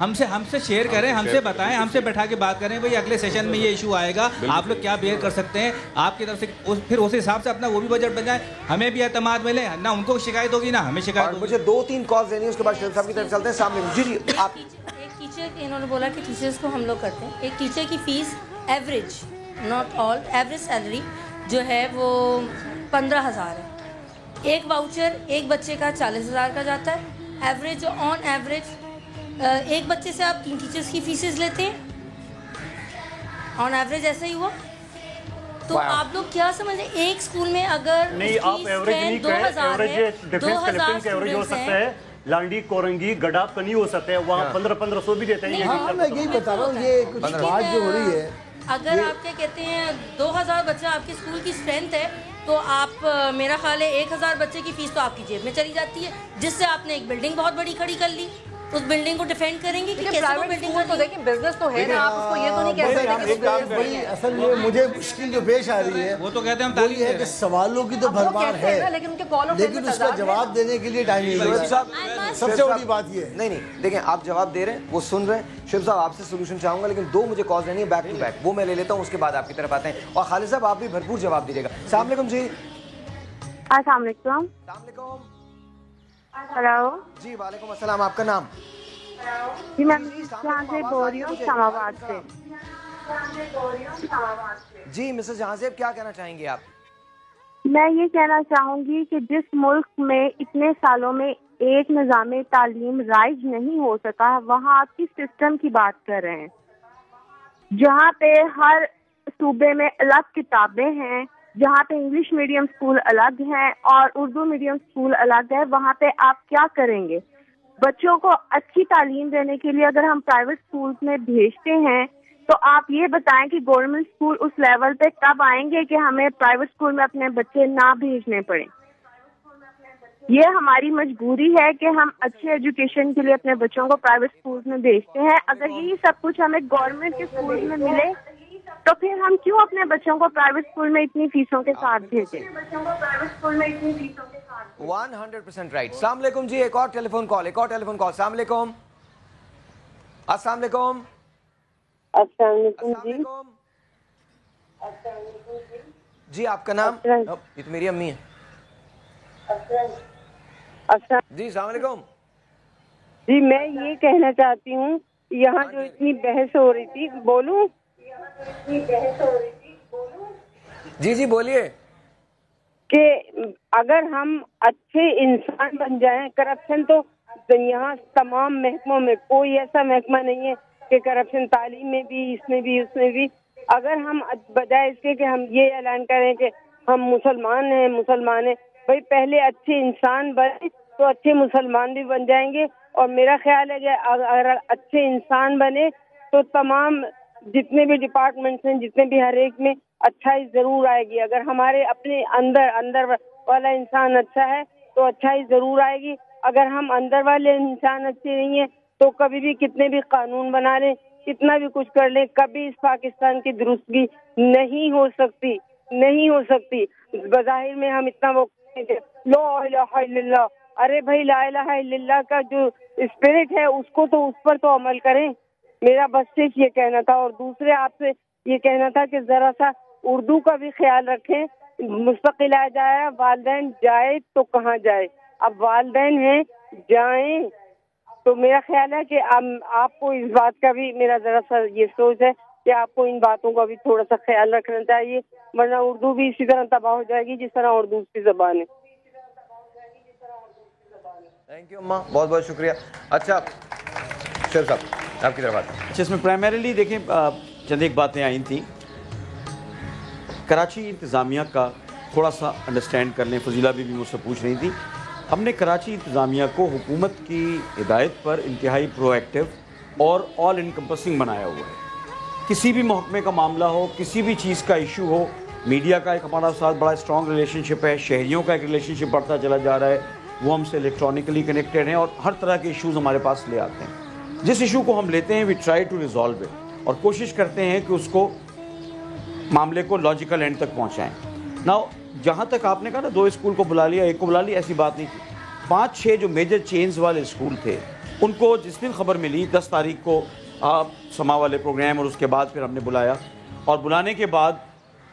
ہم سے شیئر کریں, ہم سے بتائیں, ہم سے بیٹھا کے بات کریں بھئی اگلے سیشن میں یہ ایشو آئے گا, آپ لوگ کیا بیئر کر سکتے ہیں آپ کی طرف سے, پھر اس حساب سے اپنا وہ بھی بجٹ بن جائے, ہمیں بھی اعتماد ملے, نہ ان کو شکایت ہوگی نہ ہمیں شکایت ہوگی. مجھے 2-3 کالز دینی ہے, اس کے بعد شیخ صاحب کی طرف چلتے ہیں. سامنے جی آپ. ایک ٹیچر, انہوں نے بولا کہ ٹیچرس کو ہم لوگ کرتے ہیں, ایک ٹیچر کی fee average, not all, average salary جو ہے وہ 15,000 ہے. ایک واؤچر ایک بچے کا 40,000 کا جاتا ہے. ایوریج آن ایوریج ایک بچے سے آپ 3 ٹیچرس کی فیسز لیتے ہیں, آن ایوریج ایسا ہی ہوا. تو آپ لوگ کیا سمجھیں, ایک اسکول میں اگر نہیں آپ ایوریج نہیں کہیں, ڈیفنس کلیکٹنگ کا ایوریج ہو سکتا ہے, لانڈی کورنگی گڈا کا نہیں ہو سکتا ہے, وہاں 1500 بھی دیتے ہیں. ہاں میں یہی بتا رہا ہوں, یہ کچھ بات جو ہو رہی ہے, اگر آپ کیا کہتے ہیں 2,000 بچہ آپ کے اسکول کی اسٹرینتھ ہے, تو آپ میرا خیال ہے 1,000 بچے کی فیس تو آپ کی جیب میں چلی جاتی ہے, جس سے آپ نے ایک بلڈنگ بہت بڑی کھڑی کر لی. اس بلڈنگ کو ڈیفینڈ کریں گے کہ کیسے وہ بلڈنگ تو دیکھیں بزنس تو ہے نا, آپ اس کو یہ تو نہیں کہہ سکتے. بڑی اصل میں مجھے مشکل جو پیش آ رہی ہے وہ تو کہتے ہیں ہم یہ ہے کہ سوالوں کی تو بھرمار ہے, لیکن اس کا جواب دینے کے لیے ٹائم نہیں لگتا. سب سے بڑی بات یہ ہے. نہیں دیکھیں آپ جواب دے رہے ہیں, وہ سن رہے ہیں. شیخ صاحب آپ سے سولوشن چاہوں گا, لیکن 2 مجھے کالز دینی ہے بیک ٹو بیک, وہ میں لے لیتا ہوں, اس کے بعد آپ کی طرف آتے ہیں. اور خالد صاحب آپ بھی بھرپور جواب دیجیے گا. السلام علیکم جی. السلام علیکم. السلام علیکم. ہلو جی وعلیکم السلام, آپ کا نام؟ جی میں جہاں سے بول رہی ہوں, اسلام آباد سے. جی مسز جہاں سے کیا کہنا چاہیں گے آپ؟ میں یہ کہنا چاہوں گی کہ جس ملک میں اتنے سالوں میں ایک نظام تعلیم رائج نہیں ہو سکا, وہاں آپ کس سسٹم کی بات کر رہے ہیں؟ جہاں پہ ہر صوبے میں الگ کتابیں ہیں, جہاں پہ انگلش میڈیم اسکول الگ ہیں اور اردو میڈیم اسکول الگ ہے, وہاں پہ آپ کیا کریں گے؟ بچوں کو اچھی تعلیم دینے کے لیے اگر ہم پرائیویٹ اسکولس میں بھیجتے ہیں, تو آپ یہ بتائیں کہ گورنمنٹ اسکول اس لیول پہ کب آئیں گے کہ ہمیں پرائیویٹ اسکول میں اپنے بچے نہ بھیجنے پڑیں. یہ ہماری مجبوری ہے کہ ہم اچھے ایجوکیشن کے لیے اپنے بچوں کو پرائیویٹ اسکولس میں بھیجتے ہیں. اگر یہی سب کچھ ہمیں گورنمنٹ کے اسکولس میں ملے, تو پھر ہم کیوں اپنے بچوں کو پرائیویٹ اسکول میں اتنی فیسوں کے ساتھ بھیجیں؟ 100% رائٹ. السلام علیکم جی, ایک اور ٹیلی فون کال. السلام علیکم. السلام علیکم. السلام علیکم جی. جی آپ کا نام؟ یہ تو میری امی ہے. جی السلام علیکم. جی میں یہ کہنا چاہتی ہوں, یہاں جو اتنی بحث ہو رہی تھی, بولوں؟ جی بولیے. کہ اگر ہم اچھے انسان بن جائیں, کرپشن تو یہاں تمام محکموں میں کوئی ایسا محکمہ نہیں ہے کہ کرپشن, تعلیم میں بھی, اس میں بھی, اس میں بھی. اگر ہم بجائے اس کے کہ ہم یہ اعلان کریں کہ ہم مسلمان ہیں, بھائی پہلے اچھے انسان بنے تو اچھے مسلمان بھی بن جائیں گے. اور میرا خیال ہے کہ اگر اچھے انسان بنے تو تمام جتنے بھی ڈپارٹمنٹس ہیں, جتنے بھی ہر ایک میں اچھائی ضرور آئے گی. اگر ہمارے اپنے اندر والا انسان اچھا ہے تو اچھائی ضرور آئے گی. اگر ہم اندر والے انسان اچھے نہیں ہیں تو کبھی بھی کتنے بھی قانون بنا لیں, کتنا بھی کچھ کر لیں, کبھی اس پاکستان کی درستگی نہیں ہو سکتی. بظاہر میں ہم اتنا وہ لا الہ الا اللہ, ارے بھائی لا الہ الا اللہ کا جو اسپرٹ ہے اس کو تو اس پر تو عمل کریں. میرا بس صرف یہ کہنا تھا. اور دوسرے آپ سے یہ کہنا تھا کہ ذرا سا اردو کا بھی خیال رکھیں. مستقل آ جائے, والدین جائے تو کہاں جائے, اب والدین ہیں جائیں. تو میرا خیال ہے کہ آپ کو اس بات کا بھی میرا ذرا سا یہ سوچ ہے کہ آپ کو ان باتوں کا بھی تھوڑا سا خیال رکھنا چاہیے, ورنہ اردو بھی اسی طرح تباہ ہو جائے گی جس طرح اور دوسری زبان ہے. تھینک یو اماں, بہت بہت شکریہ. اچھا شیخ صاحب آپ کی طرف آتے ہیں. اچھا اس میں پرائمریلی دیکھیں چند ایک باتیں آئی تھیں. کراچی انتظامیہ کا تھوڑا سا انڈرسٹینڈ کر لیں. فضیلہ بھی مجھ سے پوچھ رہی تھی. ہم نے کراچی انتظامیہ کو حکومت کی ہدایت پر انتہائی پرو ایکٹیو اور آل انکمپسنگ بنایا ہوا ہے. کسی بھی محکمے کا معاملہ ہو, کسی بھی چیز کا ایشو ہو, میڈیا کا ایک ہمارا ساتھ بڑا اسٹرانگ ریلیشن شپ ہے, شہریوں کا ایک ریلیشن شپ بڑھتا چلا جا رہا ہے, وہ ہم سے الیکٹرانکلی کنیکٹڈ ہیں اور ہر طرح کے ایشوز ہمارے پاس لے آتے ہیں. جس ایشو کو ہم لیتے ہیں we try to resolve it, اور کوشش کرتے ہیں کہ اس کو معاملے کو لاجیکل اینڈ تک پہنچائیں. نا جہاں تک آپ نے کہا نا 2 اسکول کو بلا لیا, 1 کو بلا لیا, ایسی بات نہیں تھی. 5-6 جو میجر چینز والے اسکول تھے ان کو جس دن خبر ملی 10 تاریخ کو آپ سما والے پروگرام اور اس کے بعد پھر ہم نے بلایا, اور بلانے کے بعد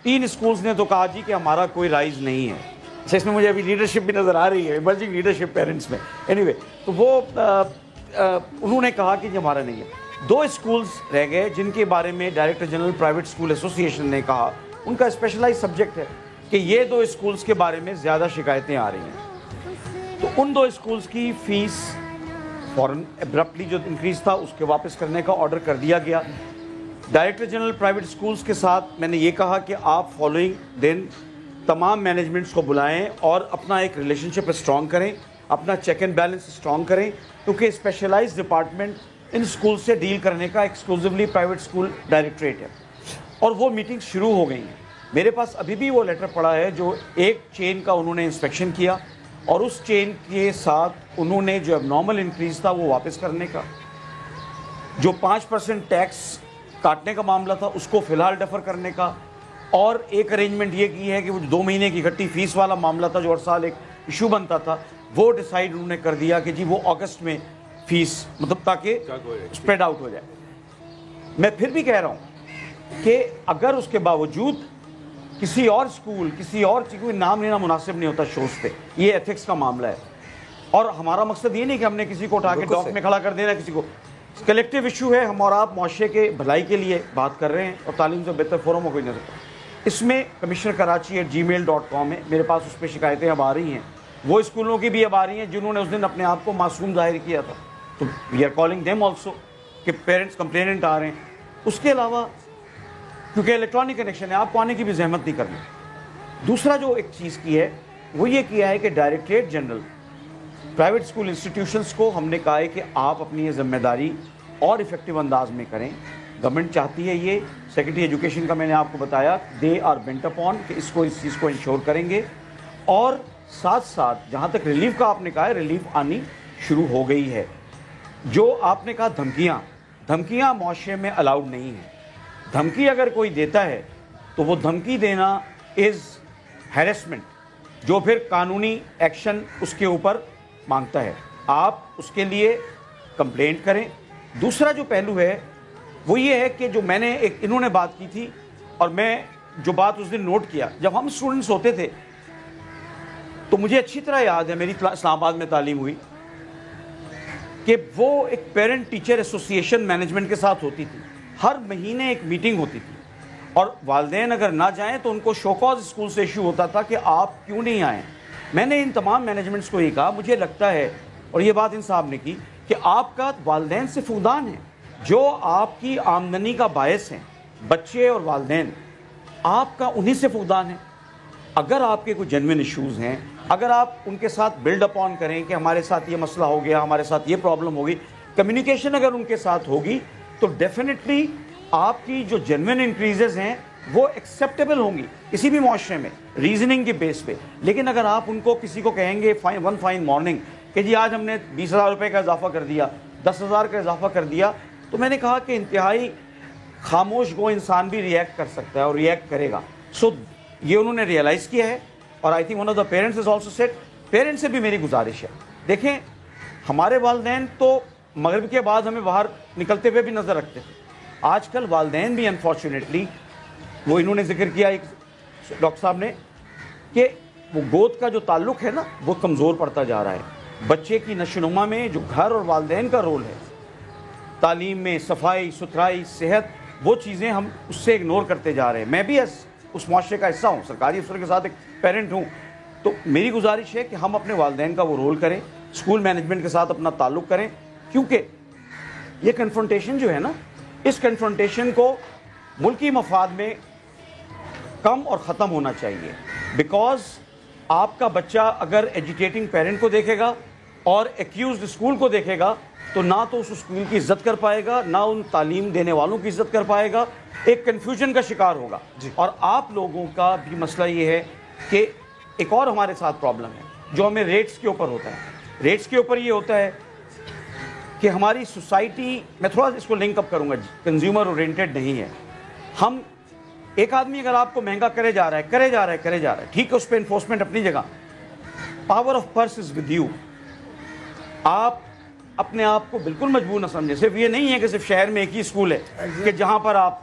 3 اسکولز نے تو کہا جی کہ ہمارا کوئی رائز نہیں ہے. اچھا, اس میں مجھے ابھی لیڈرشپ بھی نظر آ رہی ہے, ایمرجنگ لیڈرشپ پیرنٹس میں. اینی وے, تو وہ انہوں نے کہا کہ یہ ہمارا نہیں ہے. 2 اسکولز رہ گئے جن کے بارے میں ڈائریکٹر جنرل پرائیویٹ اسکول ایسوسی ایشن نے کہا, ان کا اسپیشلائز سبجیکٹ ہے کہ یہ 2 اسکولز کے بارے میں زیادہ شکایتیں آ رہی ہیں. تو ان 2 اسکولز کی فیس فوراً ابرپٹلی جو انکریز تھا اس کے واپس کرنے کا آرڈر کر دیا گیا. ڈائریکٹر جنرل پرائیویٹ اسکولز کے ساتھ میں نے یہ کہا کہ آپ فالوئنگ دن تمام مینجمنٹس کو بلائیں اور اپنا ایک ریلیشن شپ اسٹرانگ کریں, اپنا چیک اینڈ بیلنس اسٹرانگ کریں, کیونکہ اسپیشلائز ڈپارٹمنٹ ان اسکول سے ڈیل کرنے کا ایکسکلوزولی پرائیویٹ اسکول ڈائریکٹریٹ ہے. اور وہ میٹنگ شروع ہو گئی ہیں. میرے پاس ابھی بھی وہ لیٹر پڑا ہے جو ایک چین کا انہوں نے انسپیکشن کیا, اور اس چین کے ساتھ انہوں نے جو اب نارمل انکریز تھا وہ واپس کرنے کا, جو 5% ٹیکس کاٹنے کا معاملہ تھا اس کو فی الحال ڈیفر کرنے کا, اور ایک ارینجمنٹ یہ کی ہے کہ وہ 2 مہینے کی اکٹھی فیس والا معاملہ تھا جو ہر سال ایک ایشو بنتا تھا, وہ ڈیسائیڈ انہوں نے کر دیا کہ جی وہ اگست میں فیس مطلب تاکہ اسپریڈ آؤٹ ہو جائے. میں پھر بھی کہہ رہا ہوں کہ اگر اس کے باوجود کسی اور اسکول کسی اور چیز کو نام لینا مناسب نہیں ہوتا شوز پہ, یہ ایتھکس کا معاملہ ہے, اور ہمارا مقصد یہ نہیں کہ ہم نے کسی کو اٹھا کے ڈاک میں کھڑا کر دینا, کسی کو کلیکٹیو ایشو ہے, ہم اور آپ معاشرے کے بھلائی کے لیے بات کر رہے ہیں, اور تعلیم سے بہتر فورم ہو کوئی نہیں سکتا. اس میں کمشنر کراچی @gmail.com ہے, میرے پاس اس پہ شکایتیں اب آ رہی ہیں, وہ اسکولوں کی بھی اب آ رہی ہیں جنہوں نے اس دن اپنے آپ کو معصوم ظاہر کیا تھا, تو we are calling them also کہ پیرنٹس کمپلیننٹ آ رہے ہیں. اس کے علاوہ کیونکہ الیکٹرانک کنیکشن ہے, آپ کو آنے کی بھی زحمت نہیں کرنی. دوسرا جو ایک چیز کی ہے وہ یہ کیا ہے کہ directorate general private school institutions کو ہم نے کہا ہے کہ آپ اپنی یہ ذمہ داری اور افیکٹو انداز میں کریں. گورنمنٹ چاہتی ہے, یہ سیکرٹری ایجوکیشن کا میں نے آپ کو بتایا, دے آر بینٹ اپون کہ اس چیز کو انشور کریں گے, اور ساتھ ساتھ جہاں تک ریلیف کا آپ نے کہا ہے ریلیف آنی شروع ہو گئی ہے. جو آپ نے کہا دھمکیاں معاشرے میں الاؤڈ نہیں ہیں. دھمکی اگر کوئی دیتا ہے تو وہ دھمکی دینا از ہیرسمنٹ, جو پھر قانونی ایکشن اس کے اوپر مانگتا ہے. آپ اس کے لیے کمپلینٹ کریں. دوسرا جو پہلو ہے وہ یہ ہے کہ جو میں نے انہوں نے بات کی تھی, اور میں جو بات اس دن نوٹ کیا, جب ہم اسٹوڈنٹس ہوتے تھے تو مجھے اچھی طرح یاد ہے, میری اسلام آباد میں تعلیم ہوئی, کہ وہ ایک پیرنٹ ٹیچر ایسوسی ایشن مینجمنٹ کے ساتھ ہوتی تھی. ہر مہینے ایک میٹنگ ہوتی تھی, اور والدین اگر نہ جائیں تو ان کو شو کاز اسکول سے ایشو ہوتا تھا کہ آپ کیوں نہیں آئیں. میں نے ان تمام مینجمنٹس کو یہ کہا, مجھے لگتا ہے, اور یہ بات ان صاحب نے کی, کہ آپ کا والدین سے فقدان ہے, جو آپ کی آمدنی کا باعث ہیں, بچے اور والدین, آپ کا انہی سے فقدان ہے. اگر آپ کے کوئی جینوئن ایشوز ہیں, اگر آپ ان کے ساتھ بلڈ اپون کریں کہ ہمارے ساتھ یہ مسئلہ ہو گیا, ہمارے ساتھ یہ پرابلم ہوگی, کمیونیکیشن اگر ان کے ساتھ ہوگی تو ڈیفینیٹلی آپ کی جو جینوئن انکریزز ہیں وہ ایکسیپٹیبل ہوں گی کسی بھی معاشرے میں ریزننگ کے بیس پہ. لیکن اگر آپ ان کو کسی کو کہیں گے ون فائن مارننگ کہ جی آج ہم نے 20,000 روپے کا اضافہ کر دیا, 10,000 کا اضافہ کر دیا, تو میں نے کہا کہ انتہائی خاموش گو انسان بھی ریئیکٹ کر سکتا ہے اور ریئیکٹ کرے گا. سو یہ انہوں نے ریئلائز کیا ہے, اور I think one of the parents is also set. Parents سے بھی میری گزارش ہے, دیکھیں ہمارے والدین تو مغرب کے بعد ہمیں باہر نکلتے ہوئے بھی نظر رکھتے تھے. آج کل والدین بھی انفارچونیٹلی, وہ انہوں نے ذکر کیا ایک ڈاکٹر صاحب نے, کہ وہ گود کا جو تعلق ہے نا وہ کمزور پڑتا جا رہا ہے. بچے کی نشوونما میں جو گھر اور والدین کا رول ہے, تعلیم میں, صفائی ستھرائی, صحت, وہ چیزیں ہم اس سے اگنور کرتے جا رہے ہیں. میں بھی اس معاشرے کا حصہ ہوں, سرکاری افسر کے ساتھ ایک پیرنٹ ہوں, تو میری گزارش ہے کہ ہم اپنے والدین کا وہ رول کریں, اسکول مینجمنٹ کے ساتھ اپنا تعلق کریں, کیونکہ یہ کنفرنٹیشن جو ہے نا, اس کنفرنٹیشن کو ملکی مفاد میں کم اور ختم ہونا چاہیے. بیکاز آپ کا بچہ اگر ایجوکیٹنگ پیرنٹ کو دیکھے گا اور ایکیوزڈ اسکول کو دیکھے گا تو نہ تو اس اسکول کی عزت کر پائے گا, نہ ان تعلیم دینے والوں کی عزت کر پائے گا, ایک کنفیوژن کا شکار ہوگا. اور آپ لوگوں کا بھی مسئلہ یہ ہے کہ ایک اور ہمارے ساتھ پرابلم ہے جو ہمیں ریٹس کے اوپر ہوتا ہے. ریٹس کے اوپر یہ ہوتا ہے کہ ہماری سوسائٹی, میں تھوڑا اس کو لنک اپ کروں گا, کنزیومر اورینٹڈ نہیں ہے. ہم ایک آدمی اگر آپ کو مہنگا کرے جا رہا ہے, ٹھیک ہے, اس پہ انفورسمنٹ اپنی جگہ, power of purse is with you. آپ اپنے آپ کو بالکل مجبور نہ سمجھیں. صرف یہ نہیں ہے کہ صرف شہر میں ایک ہی اسکول ہے کہ جہاں پر آپ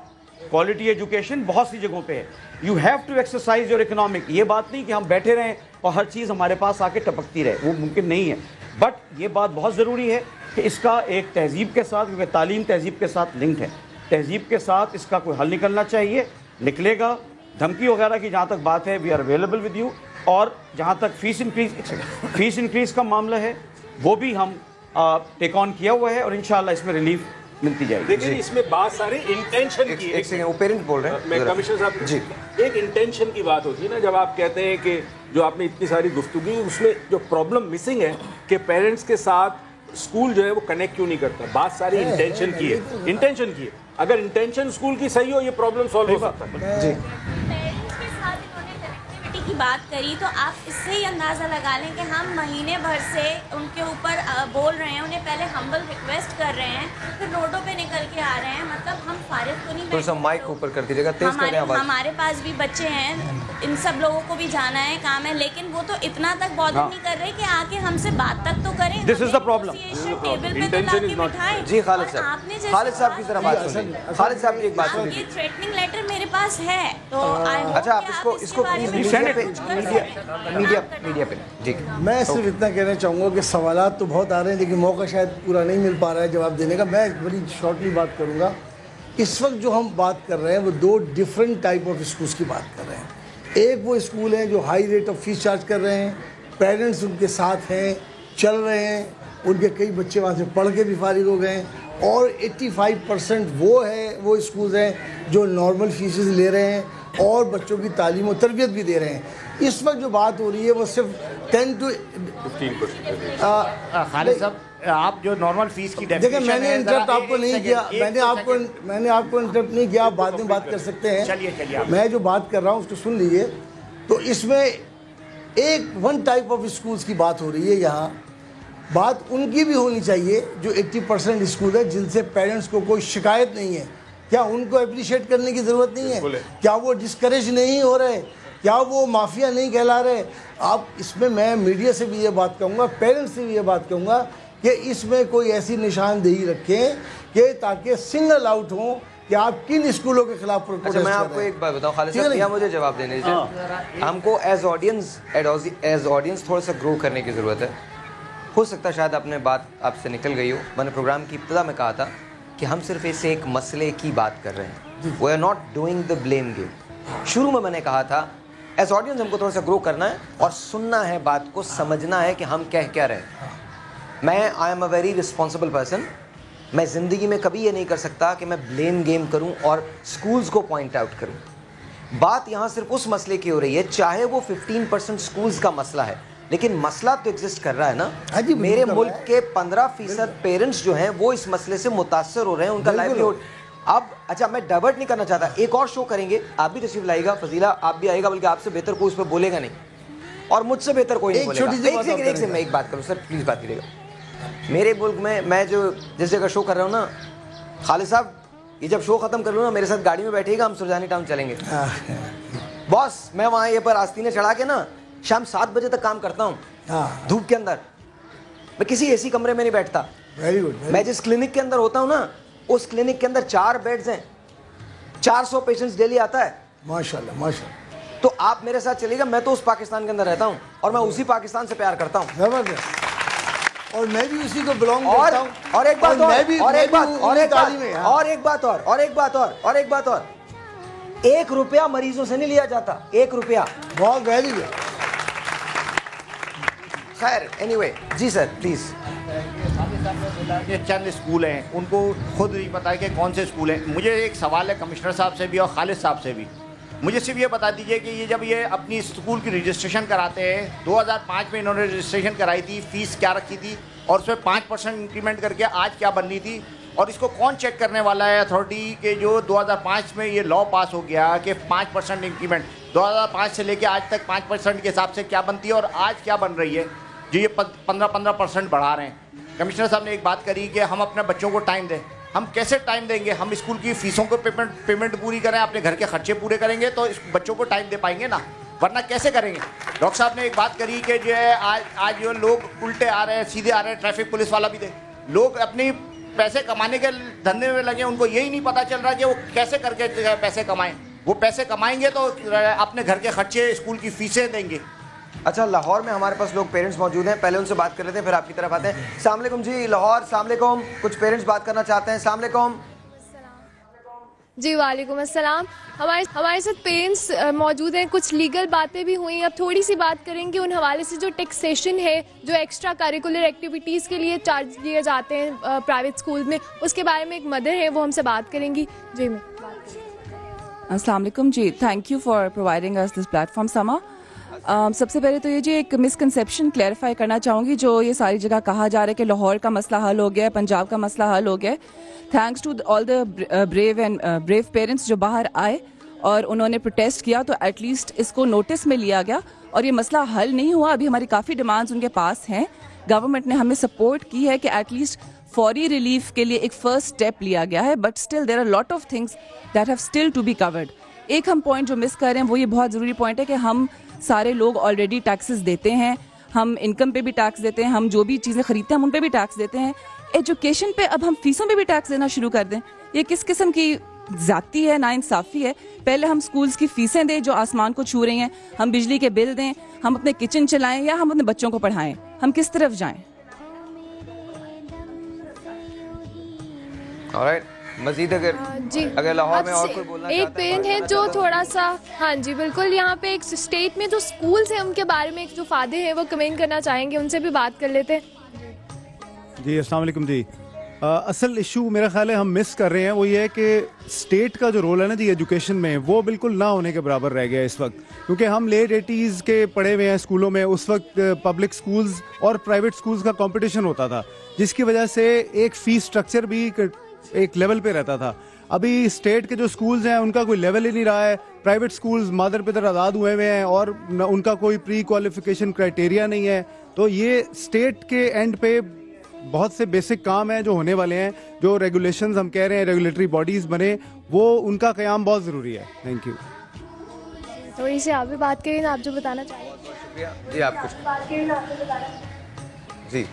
کوالٹی ایجوکیشن بہت سی جگہوں پہ ہے. You have to exercise your economic. یہ بات نہیں کہ ہم بیٹھے رہیں اور ہر چیز ہمارے پاس آ کے ٹپکتی رہے, وہ ممکن نہیں ہے. بٹ یہ بات بہت ضروری ہے کہ اس کا ایک تہذیب کے ساتھ, کیونکہ تعلیم تہذیب کے ساتھ لنکڈ ہے, تہذیب کے ساتھ اس کا کوئی حل نکلنا چاہیے, نکلے گا. دھمکی وغیرہ کی جہاں تک بات ہے, we are available with you. اور جہاں تک فیس انکریز کا معاملہ ہے وہ بھی ہم ٹیک آن کیا ہوا ہے اور انشاءاللہ اس میں ریلیف ملتی جائے گی. لیکن اس میں بات ساری انٹینشن کی. ایک سیکنڈ, وہ پیرنٹ بول رہے ہیں. میں کمشنر صاحب جی, ایک انٹینشن کی بات ہوتی ہے نا, جب آپ کہتے ہیں کہ جو آپ نے اتنی ساری گفتگو, اس میں جو پرابلم مسنگ ہے کہ پیرنٹس کے ساتھ اسکول جو ہے وہ کنیکٹ کیوں نہیں کرتا. بات ساری انٹینشن کی ہے, انٹینشن کی ہے. اگر انٹینشن اسکول کی صحیح ہو, یہ پرابلم سالو ہو سکتا ہے. جی کی بات کری تو آپ اس سے ہی اندازہ لگا لیں کہ ہم مہینے بھر سے ان کے اوپر بول رہے ہیں, انہیں پہلے ہمبل ریکویسٹ کر رہے ہیں, پھر روڈوں پہ نکل کے آ رہے ہیں. مطلب ہم فارغ تو نہیں بیٹھے, مائک اوپر کر دیجیے گا, تیز کریں آواز. ہمارے پاس بھی بچے ہیں, ان سب لوگوں کو بھی جانا ہے, کام ہے, لیکن وہ تو اتنا تک بادر نہیں کر رہے کہ آ کے ہم سے بات تک تو کریں. دس از دا پرابلم. ٹیبل پہ تو لا کے بٹھائیں. جی خالد صاحب, خالد صاحب کی طرف بات سنیں. خالد صاحب کی ایک بات سنیں. یہ تھریٹننگ لیٹر میرے پاس ہے تو اچھا آپ اس کو میڈیا پہ. جی میں صرف اتنا کہنا چاہوں گا کہ سوالات تو بہت آ رہے ہیں لیکن موقع شاید پورا نہیں مل پا رہا ہے جواب دینے کا. میں بڑی شارٹلی بات کروں گا. اس وقت جو ہم بات کر رہے ہیں وہ دو ڈفرینٹ ٹائپ آف اسکولس کی بات کر رہے ہیں. ایک وہ اسکول ہیں جو high rate of fees charge کر رہے ہیں, پیرنٹس ان کے ساتھ ہیں, چل رہے ہیں, ان کے کئی بچے وہاں سے پڑھ کے بھی فارغ ہو گئے ہیں. اور 85% وہ اسکولز ہیں جو نارمل فیسز لے رہے ہیں اور بچوں کی تعلیم و تربیت بھی دے رہے ہیں. اس وقت جو بات ہو رہی ہے وہ صرف 10 to 15%. خالد صاحب آپ جو نارمل فیس کی دیکھیں, میں نے انٹرپٹ آپ کو نہیں کیا, میں نے آپ کو انٹرپٹ نہیں کیا, آپ بعد میں بات کر سکتے ہیں. میں جو بات کر رہا ہوں اس کو سن لیجیے. تو اس میں ایک ون ٹائپ آف اسکولس کی بات ہو رہی ہے. یہاں بات ان کی بھی ہونی چاہیے جو 80% اسکول ہے جن سے پیرنٹس کو کوئی شکایت نہیں ہے. کیا ان کو اپریشیٹ کرنے کی ضرورت نہیں ہے؟ کیا وہ ڈسکریج نہیں ہو رہے؟ کیا وہ مافیا نہیں کہلا رہے؟ آپ اس میں میڈیا سے بھی یہ بات کہوں گا, پیرنٹس سے بھی یہ بات کہوں گا کہ اس میں کوئی ایسی نشاندہی رکھیں کہ تاکہ سنگل آؤٹ ہوں کہ آپ کن اسکولوں کے خلاف پروٹیسٹ کر رہے ہیں. میں آپ کو ایک بات بتاؤں خالد صاحب, یا مجھے جواب دینے دیجیے. ہم کو ایز آڈینس تھوڑا سا گرو کرنے کی ضرورت ہے. ہو سکتا ہے شاید آپ نے بات آپ سے نکل گئی ہو. میں نے پروگرام کی ابتدا میں کہا تھا کہ ہم صرف اس ایک مسئلے کی بات کر رہے ہیں. We are not doing the blame game. شروع میں نے کہا تھا ایز آڈینس ہم کو تھوڑا سا گرو کرنا ہے اور سننا ہے, بات کو سمجھنا ہے کہ ہم کہہ کیا رہے. میں I am a very responsible person. میں زندگی میں کبھی یہ نہیں کر سکتا کہ میں بلیم گیم کروں اور اسکولس کو پوائنٹ آؤٹ کروں. بات یہاں صرف اس مسئلے کی ہو رہی ہے, چاہے وہ 15% اسکولس کا مسئلہ ہے, لیکن مسئلہ تو ایگزسٹ کر رہا ہے نا. میرے ملک کے 15% پیرنٹس جو ہیں وہ اس مسئلے سے متاثر ہو رہے ہیں, ان کا لائیولیہوڈ. اب اچھا میں ڈائیورٹ نہیں کرنا چاہتا, ایک اور شو کریں گے, آپ بھی تشریف لائے گا, فضیلہ آپ بھی آئے گا, بلکہ آپ سے بہتر کوئی اس پہ بولے گا نہیں اور مجھ سے بہتر کوئی نہیں بولے گا. ایک سے میں ایک بات کروں سر, پلیز بات کریے گا. میرے ملک میں میں جو جس جگہ شو کر رہا ہوں نا, خالد صاحب یہ جب شو ختم کر لوں نا, میرے ساتھ گاڑی میں بیٹھے گا, ہم سرجانی ٹاؤن چلیں گے. باس میں وہاں یہ پر آستینیں چڑھا کے نا شام 7 بجے تک کام کرتا ہوں دھوپ کے اندر. میں کسی ایسی کمرے میں نہیں بیٹھتا. میں جس کلینک کے اندر ہوتا ہوں نا, اس کلینک کے اندر 4 بیڈز ہیں, 400 پیشنٹس ڈیلی آتا ہے. ماشاءاللہ ماشاءاللہ. تو آپ میرے ساتھ چلیے گا, میں تو اس پاکستان کے اندر رہتا ہوں اور میں اسی پاکستان سے پیار کرتا ہوں. زبردست. اور میں بھی اسی کو بلانگ کرتا ہوں. اور ایک بات اور 1 روپیہ مریضوں سے نہیں لیا جاتا, 1 روپیہ. بہت ویری گڈ. خیر اینی وے, جی سر پلیز. یہ چند اسکول ہیں, ان کو خود نہیں پتا کہ کون سے اسکول ہیں. مجھے ایک سوال ہے کمشنر صاحب سے بھی اور خالد صاحب سے بھی. مجھے صرف یہ بتا دیجئے کہ یہ جب یہ اپنی اسکول کی رجسٹریشن کراتے ہیں, 2005 میں انہوں نے رجسٹریشن کرائی تھی, فیس کیا رکھی تھی اور اس میں 5% انکریمنٹ کر کے آج کیا بننی تھی, اور اس کو کون چیک کرنے والا ہے اتھارٹی کہ جو 2005 میں یہ لا پاس ہو گیا کہ 5% انکریمنٹ 2005 سے لے کے آج تک 5% کے حساب سے کیا بنتی ہے اور آج کیا بن رہی ہے جو یہ 15% بڑھا رہے ہیں. کمشنر صاحب نے ایک بات کری کہ ہم اپنے بچوں کو ٹائم دیں. ہم کیسے ٹائم دیں گے؟ ہم اسکول کی فیسوں کو پیمنٹ پوری کریں, اپنے گھر کے خرچے پورے کریں گے تو اس بچوں کو ٹائم دے پائیں گے نا, ورنہ کیسے کریں گے؟ ڈاکٹر صاحب نے ایک بات کری کہ جو ہے آج جو لوگ الٹے آ رہے ہیں, سیدھے آ رہے ہیں, ٹریفک پولیس والا بھی دے, لوگ اپنی پیسے کمانے کے دھندے میں لگے, ان کو یہی نہیں پتا چل رہا کہ وہ کیسے کر کے پیسے کمائیں. وہ پیسے کمائیں گے تو اپنے گھر کے خرچے, اسکول کی فیسیں دیں گے. اچھا, لاہور میں ہمارے پاس لوگ پیرنٹس موجود ہیں, پہلے ان سے بات کر لیتے ہیں پھر آپ کی طرف آتے ہیں. السلام علیکم جی, لاہور. السلام علیکم, کچھ پیرنٹس بات کرنا چاہتے ہیں. السلام علیکم. جی وعلیکم السلام. ہمارے ساتھ پیرنٹس موجود ہیں, کچھ لیگل باتیں بھی ہوئی. اب تھوڑی سی بات کریں گے ان حوالے سے جو ٹیکسیشن ہے, جو ایکسٹرا کریکولر ایکٹیویٹیز کے لیے چارج دیے جاتے ہیں پرائیویٹ اسکول میں, اس کے بارے میں ایک مدر ہے وہ ہم سے بات کریں گی. جی میں السلام علیکم جی, تھینک یو فار پرووائڈنگ اس دس پلیٹ فارم سما. سب سے پہلے تو یہ جی ایک مسکنسیپشن کلیئرفائی کرنا چاہوں گی, جو یہ ساری جگہ کہا جا رہا ہے کہ لاہور کا مسئلہ حل ہو گیا ہے, پنجاب کا مسئلہ حل ہو گیا ہے. Thanks to all the brave parents جو باہر آئے اور انہوں نے پروٹیسٹ کیا, تو ایٹ لیسٹ اس کو نوٹس میں لیا گیا اور یہ مسئلہ حل نہیں ہوا. ابھی ہماری کافی ڈیمانڈز ان کے پاس ہیں. گورنمنٹ نے ہمیں سپورٹ کی ہے کہ ایٹ لیسٹ فوری ریلیف کے لیے ایک فرسٹ اسٹیپ لیا گیا ہے, but still there are lot of things that have still to be covered. ایک ہم پوائنٹ جو مس کر رہے ہیں وہ یہ بہت ضروری پوائنٹ ہے کہ ہم سارے لوگ آلریڈی ٹیکسز دیتے ہیں, ہم انکم پہ بھی ٹیکس دیتے ہیں, ہم جو بھی چیزیں خریدتے ہیں ہم ان پہ بھی ٹیکس دیتے ہیں. ایجوکیشن پہ اب ہم فیسوں پہ بھی ٹیکس دینا شروع کر دیں, یہ کس قسم کی ذاتی ہے, ناانصافی ہے. پہلے ہم اسکولس کی فیسیں دیں جو آسمان کو چھو رہی ہیں, ہم بجلی کے بل دیں, ہم اپنے کچن چلائیں یا ہم اپنے بچوں کو پڑھائیں, ہم کس طرف جائیں؟ مزید اگر لاہور میں اور کوئی بولنا ایک پیرنٹ ہے جو تھوڑا سا, ہاں جی بالکل, یہاں پہ ایک اسٹیٹ میں جو اسکولس ہیں ان کے بارے میں جو فائدے ہیں وہ کمنٹ کرنا چاہیں گے, ان سے بھی بات کر لیتے ہیں. جی السلام علیکم جی. اصل ایشو میرا خیال ہے ہم مس کر رہے ہیں, وہ یہ ہے کہ اسٹیٹ کا جو رول ہے نا جی ایجوکیشن میں, وہ بالکل نہ ہونے کے برابر رہ گیا اس وقت. کیونکہ ہم لیٹ 80s کے پڑھے ہوئے ہیں اسکولوں میں, اس وقت پبلک اسکولز اور پرائیویٹ اسکولز کا کمپٹیشن ہوتا تھا, جس کی وجہ سے ایک فیس اسٹرکچر بھی ایک لیول پہ رہتا تھا. ابھی اسٹیٹ کے جو اسکولز ہیں ان کا کوئی لیول ہی نہیں رہا ہے. پرائیویٹ اسکولز مادر پدر آزاد ہوئے ہوئے ہیں اور ان کا کوئی پری کوالیفیکیشن کرائٹیریا نہیں ہے. تو یہ اسٹیٹ کے اینڈ پہ بہت سے بیسک کام ہیں جو ہونے والے ہیں, جو ریگولیشنز ہم کہہ رہے ہیں ریگولیٹری باڈیز بنے, وہ ان کا قیام بہت ضروری ہے. Thank you. تھوڑی سی آپ بھی بات کریں, آپ جو بتانا چاہیں. شکریہ جی, آپ کچھ جی.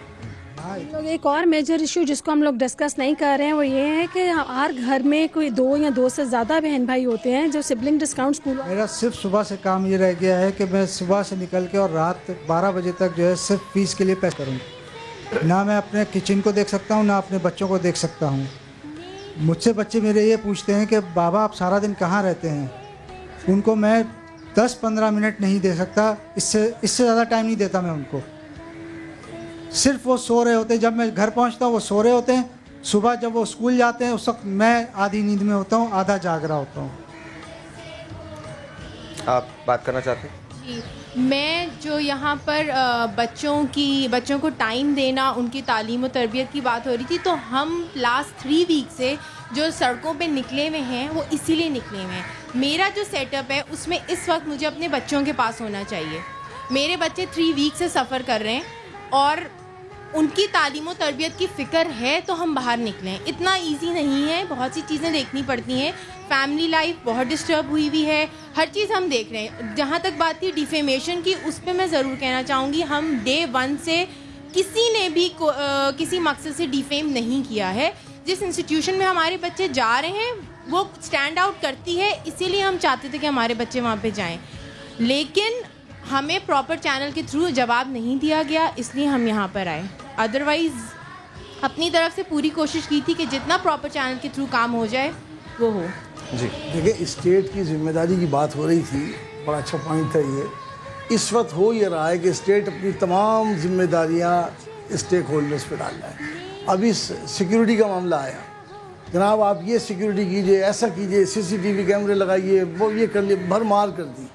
ایک اور میجر ایشو جس کو ہم لوگ ڈسکس نہیں کر رہے ہیں وہ یہ ہے کہ ہر گھر میں کوئی 2 یا 2 سے زیادہ بہن بھائی ہوتے ہیں جو سبلنگ ڈسکاؤنٹ اسکول. میرا صرف صبح سے کام یہ رہ گیا ہے کہ میں صبح سے نکل کے اور رات 12 بجے تک جو ہے صرف فیس کے لیے پے کروں. نہ میں اپنے کچن کو دیکھ سکتا ہوں, نہ اپنے بچوں کو دیکھ سکتا ہوں. مجھ سے بچے میرے یہ پوچھتے ہیں کہ بابا آپ سارا دن کہاں رہتے ہیں. ان کو میں 10-15 منٹ نہیں دے سکتا, اس سے زیادہ ٹائم نہیں دیتا میں ان کو. صرف وہ سو رہے ہوتے ہیں, جب میں گھر پہنچتا ہوں وہ سو رہے ہوتے ہیں. صبح جب وہ اسکول جاتے ہیں اس وقت میں آدھی نیند میں ہوتا ہوں, آدھا جاگ رہا ہوتا ہوں. آپ بات کرنا چاہتے ہیں؟ جی, میں جو یہاں پر بچوں کو ٹائم دینا, ان کی تعلیم و تربیت کی بات ہو رہی تھی, تو ہم لاسٹ 3 ویک سے جو سڑکوں پہ نکلے ہوئے ہیں وہ اسی لیے نکلے ہوئے ہیں. میرا جو سیٹ اپ ہے اس میں اس وقت مجھے اپنے بچوں کے پاس ہونا چاہیے. میرے بچے 3 ویک سے سفر کر رہے ہیں اور ان کی تعلیم و تربیت کی فکر ہے تو ہم باہر نکلیں. اتنا ایزی نہیں ہے, بہت سی چیزیں دیکھنی پڑتی ہیں. فیملی لائف بہت ڈسٹرب ہوئی ہوئی ہے, ہر چیز ہم دیکھ رہے ہیں. جہاں تک بات تھی ڈیفیمیشن کی, اس پہ میں ضرور کہنا چاہوں گی ہم ڈے 1 سے کسی نے بھی کسی مقصد سے ڈیفیم نہیں کیا ہے. جس انسٹیٹیوشن میں ہمارے بچے جا رہے ہیں وہ اسٹینڈ آؤٹ کرتی ہے, اسی لیے ہم چاہتے تھے کہ ہمارے بچے وہاں پہ جائیں, لیکن ہمیں پراپر چینل کے تھرو جواب نہیں دیا گیا, اس لیے ہم یہاں پر آئے. ادروائز اپنی طرف سے پوری کوشش کی تھی کہ جتنا پراپر چینل کے تھرو کام ہو جائے وہ ہو. جی دیکھیں, اسٹیٹ کی ذمہ داری کی بات ہو رہی تھی, بڑا اچھا پوائنٹ تھا یہ. اس وقت ہو یہ رہا ہے کہ اسٹیٹ اپنی تمام ذمہ داریاں اسٹیک ہولڈرز پہ ڈال رہا ہے. ابھی سیکیورٹی کا معاملہ آیا, جناب آپ یہ سیکیورٹی کیجئے, ایسا کیجئے, CCTV کیمرے لگائیے, وہ یہ کر لیے, بھر مار کر دی.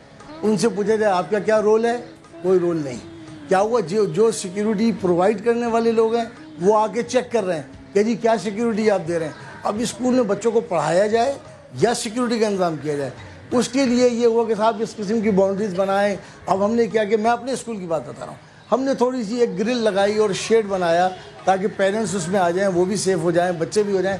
ان سے پوچھا جائے آپ کا کیا رول ہے, کوئی رول نہیں. کیا ہوا, جو سیکیورٹی پرووائڈ کرنے والے لوگ ہیں وہ آ کے چیک کر رہے ہیں کہ جی کیا سیکیورٹی آپ دے رہے ہیں. اب اسکول میں بچوں کو پڑھایا جائے یا سیکیورٹی کا انتظام کیا جائے, اس کے لیے یہ ہوا کہ صاحب اس قسم کی باؤنڈریز بنائیں. اب ہم نے کیا کہ میں اپنے اسکول کی بات بتا رہا ہوں, ہم نے تھوڑی سی ایک گرل لگائی اور شیڈ بنایا تاکہ پیرنٹس اس میں آ جائیں, وہ بھی سیف ہو جائیں, بچے بھی ہو جائیں.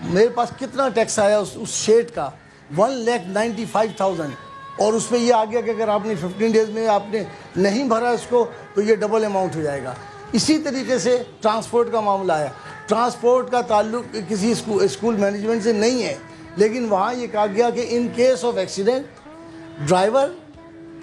میرے پاس کتنا ٹیکس آیا اس شیڈ کا, 1,95,000, اور اس میں یہ آ گیا کہ اگر آپ نے 15 ڈیز میں آپ نے نہیں بھرا اس کو تو یہ ڈبل اماؤنٹ ہو جائے گا. اسی طریقے سے ٹرانسپورٹ کا معاملہ آیا. ٹرانسپورٹ کا تعلق کسی اسکول مینجمنٹ سے نہیں ہے، لیکن وہاں یہ کہا گیا کہ in case of accident driver,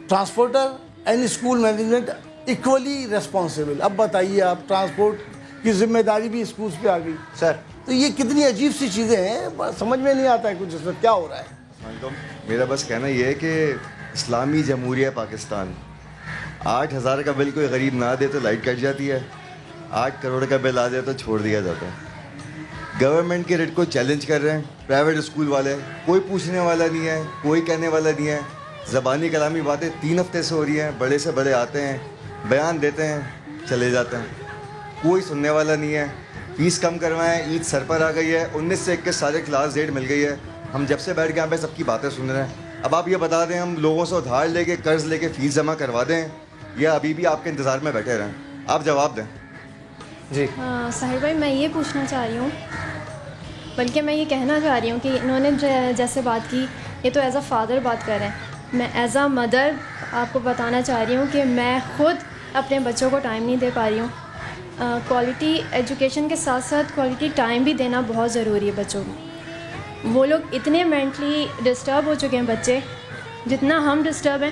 transporter and school management equally responsible. اب بتائیے آپ، ٹرانسپورٹ کی ذمہ داری بھی اسکولس پہ آ گئی سر. تو یہ کتنی عجیب سی چیزیں ہیں، سمجھ میں نہیں آتا ہے کچھ اس میں کیا ہو رہا ہے. میرا بس کہنا یہ ہے کہ اسلامی جمہوریہ پاکستان 8,000 کا بل کوئی غریب نہ دے تو لائٹ کٹ جاتی ہے، 8 کروڑ کا بل آ جائے تو چھوڑ دیا جاتا ہے. گورنمنٹ کے ریٹ کو چیلنج کر رہے ہیں پرائیویٹ اسکول والے، کوئی پوچھنے والا نہیں ہے، کوئی کہنے والا نہیں ہے. زبانی کلامی باتیں 3 ہفتے سے ہو رہی ہیں، بڑے سے بڑے آتے ہیں، بیان دیتے ہیں، چلے جاتے ہیں، کوئی سننے والا نہیں ہے. فیس کم کروائیں، عید سر پر آ گئی ہے، 19 سے 21 سارے کلاس ڈیٹ مل گئی ہے. ہم جب سے بیٹھ کے یہاں پہ سب کی باتیں سن رہے ہیں. اب آپ یہ بتا دیں ہم لوگوں سے ادھار لے کے قرض لے کے فیس جمع کروا دیں یا ابھی بھی آپ کے انتظار میں بیٹھے رہیں؟ آپ جواب دیں. جی ساحر بھائی، میں یہ پوچھنا چاہ رہی ہوں، بلکہ میں یہ کہنا چاہ رہی ہوں کہ انہوں نے جیسے بات کی، یہ تو ایز اے فادر بات کر رہے ہیں. میں ایز اے مدر آپ کو بتانا چاہ رہی ہوں کہ میں خود اپنے بچوں کو ٹائم نہیں دے پا رہی ہوں. کوالٹی ایجوکیشن کے ساتھ ساتھ کوالٹی ٹائم بھی دینا بہت ضروری ہے بچوں کو. وہ لوگ اتنے مینٹلی ڈسٹرب ہو چکے ہیں بچے، جتنا ہم ڈسٹرب ہیں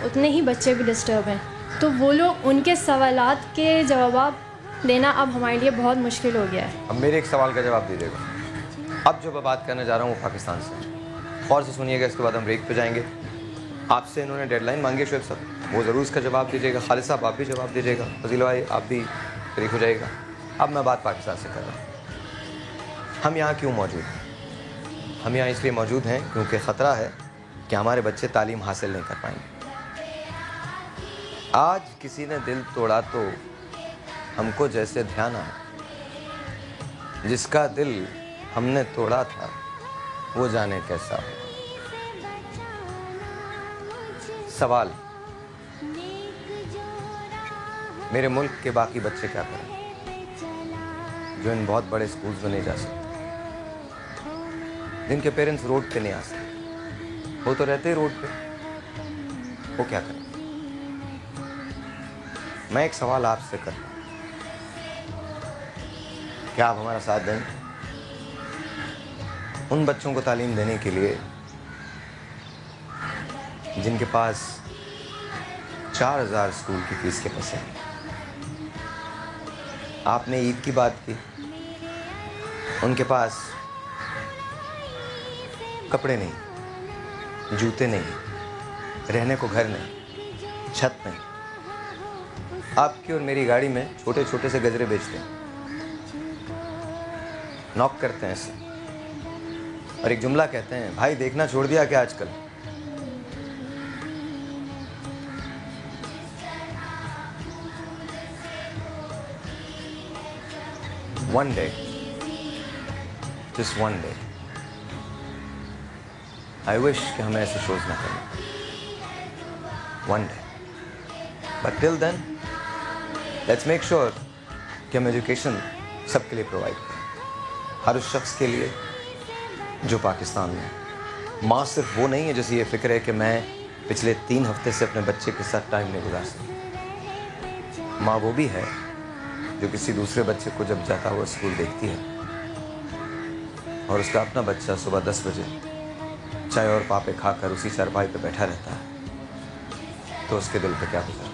اتنے ہی بچے بھی ڈسٹرب ہیں. تو وہ لوگ، ان کے سوالات کے جواب دینا اب ہمارے لیے بہت مشکل ہو گیا ہے. اب میرے ایک سوال کا جواب دیجیے گا. اب جو میں بات کرنے جا رہا ہوں وہ پاکستان سے، غور سے سنیے گا، اس کے بعد ہم بریک پہ جائیں گے. آپ سے انہوں نے ڈیڈ لائن مانگی شعیب صاحب، وہ ضرور اس کا جواب دیجیے گا. خالد صاحب آپ بھی جواب دیجیے گا، فضیل بھائی آپ بھی بریک ہو جائے گا. اب میں بات پاکستان سے کر رہا ہوں. ہم یہاں کیوں موجود ہیں؟ ہم یہاں اس لیے موجود ہیں کیونکہ خطرہ ہے کہ ہمارے بچے تعلیم حاصل نہیں کر پائیں گے. آج کسی نے دل توڑا تو ہم کو جیسے دھیان آیا، جس کا دل ہم نے توڑا تھا وہ جانے کیسا ہو. سوال، میرے ملک کے باقی بچے کیا کریں جو ان بہت بڑے اسکولز میں نہیں جا سکتے، جن کے پیرنٹس روڈ پہ نہیں آ سکتے؟ وہ تو رہتے ہی روڈ پہ، وہ کیا کریں؟ میں ایک سوال آپ سے کرتا ہوں، کیا آپ ہمارا ساتھ دیں ان بچوں کو تعلیم دینے کے لیے جن کے پاس 4,000 اسکول کی فیس کے پیسے ہیں؟ آپ نے عید کی بات کی، ان کے پاس کپڑے نہیں، جوتے نہیں، رہنے کو گھر نہیں، چھت نہیں. آپ کی اور میری گاڑی میں چھوٹے چھوٹے سے گجرے بیچتے ہیں، نوک کرتے ہیں اسے اور ایک جملہ کہتے ہیں، بھائی دیکھنا چھوڑ دیا کیا آج کل؟ One day, just one day, I wish کہ ہمیں ایسے شوز نہ کریں. One day. But till then, let's make sure کہ ہم ایجوکیشن سب کے لیے پرووائڈ کریں، ہر اس شخص کے لیے جو پاکستان میں. ماں صرف وہ نہیں ہے جیسے یہ فکر ہے کہ میں پچھلے 3 ہفتے سے اپنے بچے کے ساتھ ٹائم نہیں گزار سکتی. ماں وہ بھی ہے جو کسی دوسرے بچے کو جب جاتا ہوا اسکول دیکھتی ہے اور اس کا اپنا بچہ صبح 10 بجے چائے اور پاپے کھا کر اسی چارپائی پہ بیٹھا رہتا ہے تو اس کے دل پہ کیا گزرتا ہے.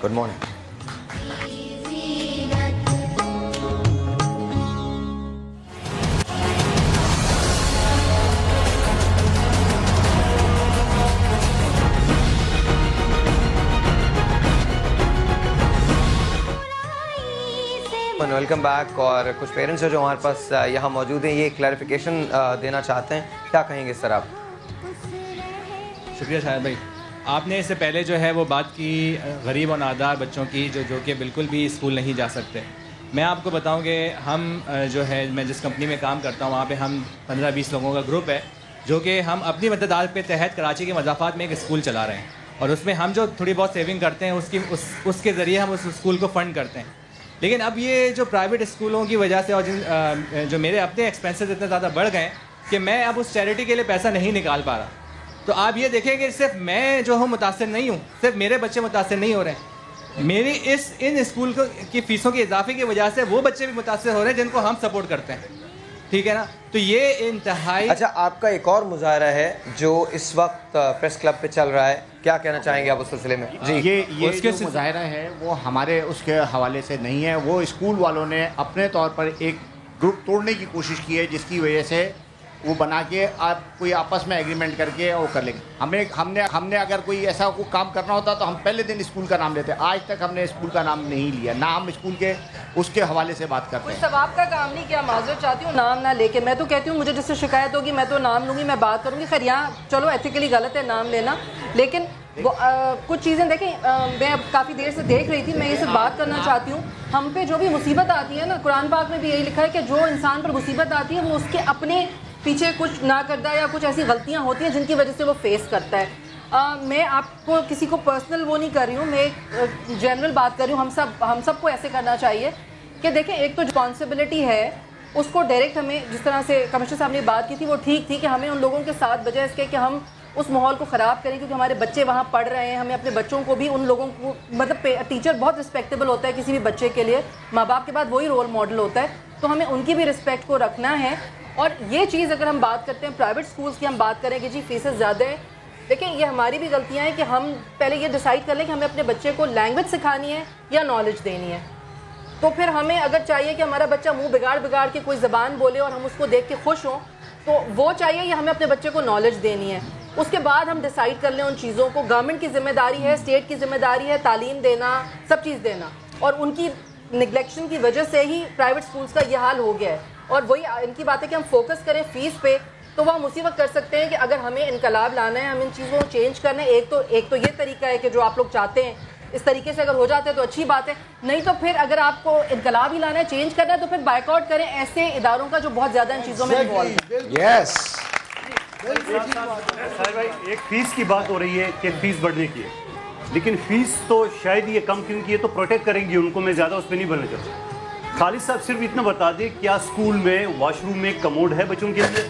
Good morning. Welcome back. اور کچھ پیرنٹس جو ہمارے پاس یہاں موجود ہیں یہ کلیریفیکیشن دینا چاہتے ہیں، کیا کہیں گے سر آپ؟ شکریہ شاہد بھائی. آپ نے اس سے پہلے جو ہے وہ بات کی غریب اور نادار بچوں کی جو کہ بالکل بھی اسکول نہیں جا سکتے. میں آپ کو بتاؤں کہ ہم جو ہے، میں جس کمپنی میں کام کرتا ہوں وہاں پہ ہم 15-20 لوگوں کا گروپ ہے جو کہ ہم اپنی مدد پہ تحت کراچی کے مضافات میں ایک اسکول چلا رہے ہیں اور اس میں ہم جو تھوڑی بہت سیونگ کرتے ہیں اس کے ذریعے ہم اس اسکول کو فنڈ کرتے ہیں. لیکن اب یہ جو پرائیویٹ اسکولوں کی وجہ سے اور جو میرے اپنے ایکسپینسز اتنے زیادہ بڑھ گئے کہ میں اب اس چیریٹی کے لیے پیسہ نہیں نکال پا رہا. تو آپ یہ دیکھیں کہ صرف میں جو ہوں متاثر نہیں ہوں، صرف میرے بچے متاثر نہیں ہو رہے ہیں، میری ان اسکول کی فیسوں کی اضافے کی وجہ سے وہ بچے بھی متاثر ہو رہے ہیں جن کو ہم سپورٹ کرتے ہیں, ٹھیک ہے نا. تو یہ انتہائی. اچھا, آپ کا ایک اور مظاہرہ ہے جو اس وقت پریس کلب پہ چل رہا ہے, کیا کہنا چاہیں گے آپ اس سلسلے میں؟ جی, یہ جو مظاہرہ ہے وہ ہمارے اس کے حوالے سے نہیں ہے, وہ اسکول والوں نے اپنے طور پر ایک گروپ توڑنے کی کوشش کی ہے, جس کی وجہ سے وہ بنا کے آپ کوئی آپس میں ایگریمنٹ کر کے وہ کر لیں گے. ہم نے اگر کوئی ایسا کوئی کام کرنا ہوتا تو ہم پہلے دن اسکول کا نام لیتے. آج تک ہم نے اسکول کا نام نہیں لیا, نہ ہم اسکول کے اس کے حوالے سے بات کرتے ہیں. کوئی ثواب کا کام نہیں کیا, معذرت چاہتی ہوں نام نہ لے کے. میں تو کہتی ہوں مجھے جس سے شکایت ہوگی میں تو نام لوں گی, میں بات کروں گی. خیر یہاں چلو ایتھیکلی غلط ہے نام لینا, لیکن کچھ چیزیں دیکھیں میں اب کافی دیر سے دیکھ رہی تھی, میں یہ سے بات کرنا چاہتی ہوں. ہم پہ جو بھی مصیبت آتی ہے نا, قرآن پاک میں بھی یہی لکھا ہے کہ جو انسان پر مصیبت آتی ہے وہ اس کے اپنے پیچھے کچھ نہ کردہ یا کچھ ایسی غلطیاں ہوتی ہیں جن کی وجہ سے وہ فیس کرتا ہے. میں آپ کو کسی کو پرسنل وہ نہیں کر رہی ہوں, میں ایک جنرل بات کر رہی ہوں. ہم سب کو ایسے کرنا چاہیے کہ دیکھیں ایک تو رسپانسبلٹی ہے, اس کو ڈائریکٹ ہمیں جس طرح سے کمشنر صاحب نے بات کی تھی وہ ٹھیک تھی کہ ہمیں ان لوگوں کے ساتھ بجائے اس کے کہ ہم اس ماحول کو خراب کریں, کیونکہ ہمارے بچے وہاں پڑھ رہے ہیں, ہمیں اپنے بچوں کو بھی ان لوگوں کو مطلب ٹیچر بہت رسپیکٹیبل ہوتا ہے کسی بھی بچے کے لیے, ماں باپ کے بعد وہی رول ماڈل ہوتا ہے, تو ہمیں ان کی بھی رسپیکٹ کو رکھنا ہے. اور یہ چیز اگر ہم بات کرتے ہیں پرائیویٹ سکولز کی, ہم بات کریں کہ جی فیسز زیادہ ہیں, دیکھیں یہ ہماری بھی غلطیاں ہیں کہ ہم پہلے یہ ڈیسائیڈ کر لیں کہ ہمیں اپنے بچے کو لینگویج سکھانی ہے یا نالج دینی ہے. تو پھر ہمیں اگر چاہیے کہ ہمارا بچہ منہ بگاڑ کے کوئی زبان بولے اور ہم اس کو دیکھ کے خوش ہوں, تو وہ چاہیے یا ہمیں اپنے بچے کو نالج دینی ہے. اس کے بعد ہم ڈیسائیڈ کر لیں ان چیزوں کو. گورنمنٹ کی ذمہ داری ہے, اسٹیٹ کی ذمہ داری ہے تعلیم دینا, سب چیز دینا, اور ان کی نگلیکشن کی وجہ سے ہی پرائیویٹ سکولز کا یہ حال ہو گیا ہے. اور وہی ان کی بات ہے کہ ہم فوکس کریں فیس پہ, تو وہ ہم اسی وقت کر سکتے ہیں کہ اگر ہمیں انقلاب لانا ہے, ہم ان چیزوں کو چینج کرنا ہے. ایک تو یہ طریقہ ہے کہ جو آپ لوگ چاہتے ہیں اس طریقے سے اگر ہو جاتے ہیں تو اچھی بات ہے, نہیں تو پھر اگر آپ کو انقلاب ہی لانا ہے, چینج کرنا ہے, تو پھر بائیک آؤٹ کریں ایسے اداروں کا جو بہت زیادہ ان چیزوں میں انوالو ہے. ایک فیس کی بات ہو رہی ہے کہ فیس بڑھنے کی ہے, لیکن فیس تو شاید یہ کم کیوں کی ہے, تو پروٹیکٹ کریں گی ان کو, میں زیادہ اس پہ نہیں بولنا چاہتا. خالد صاحب صرف اتنا بتا دیں, کیا اسکول میں واش روم میں کموڈ ہے بچوں کے لیے؟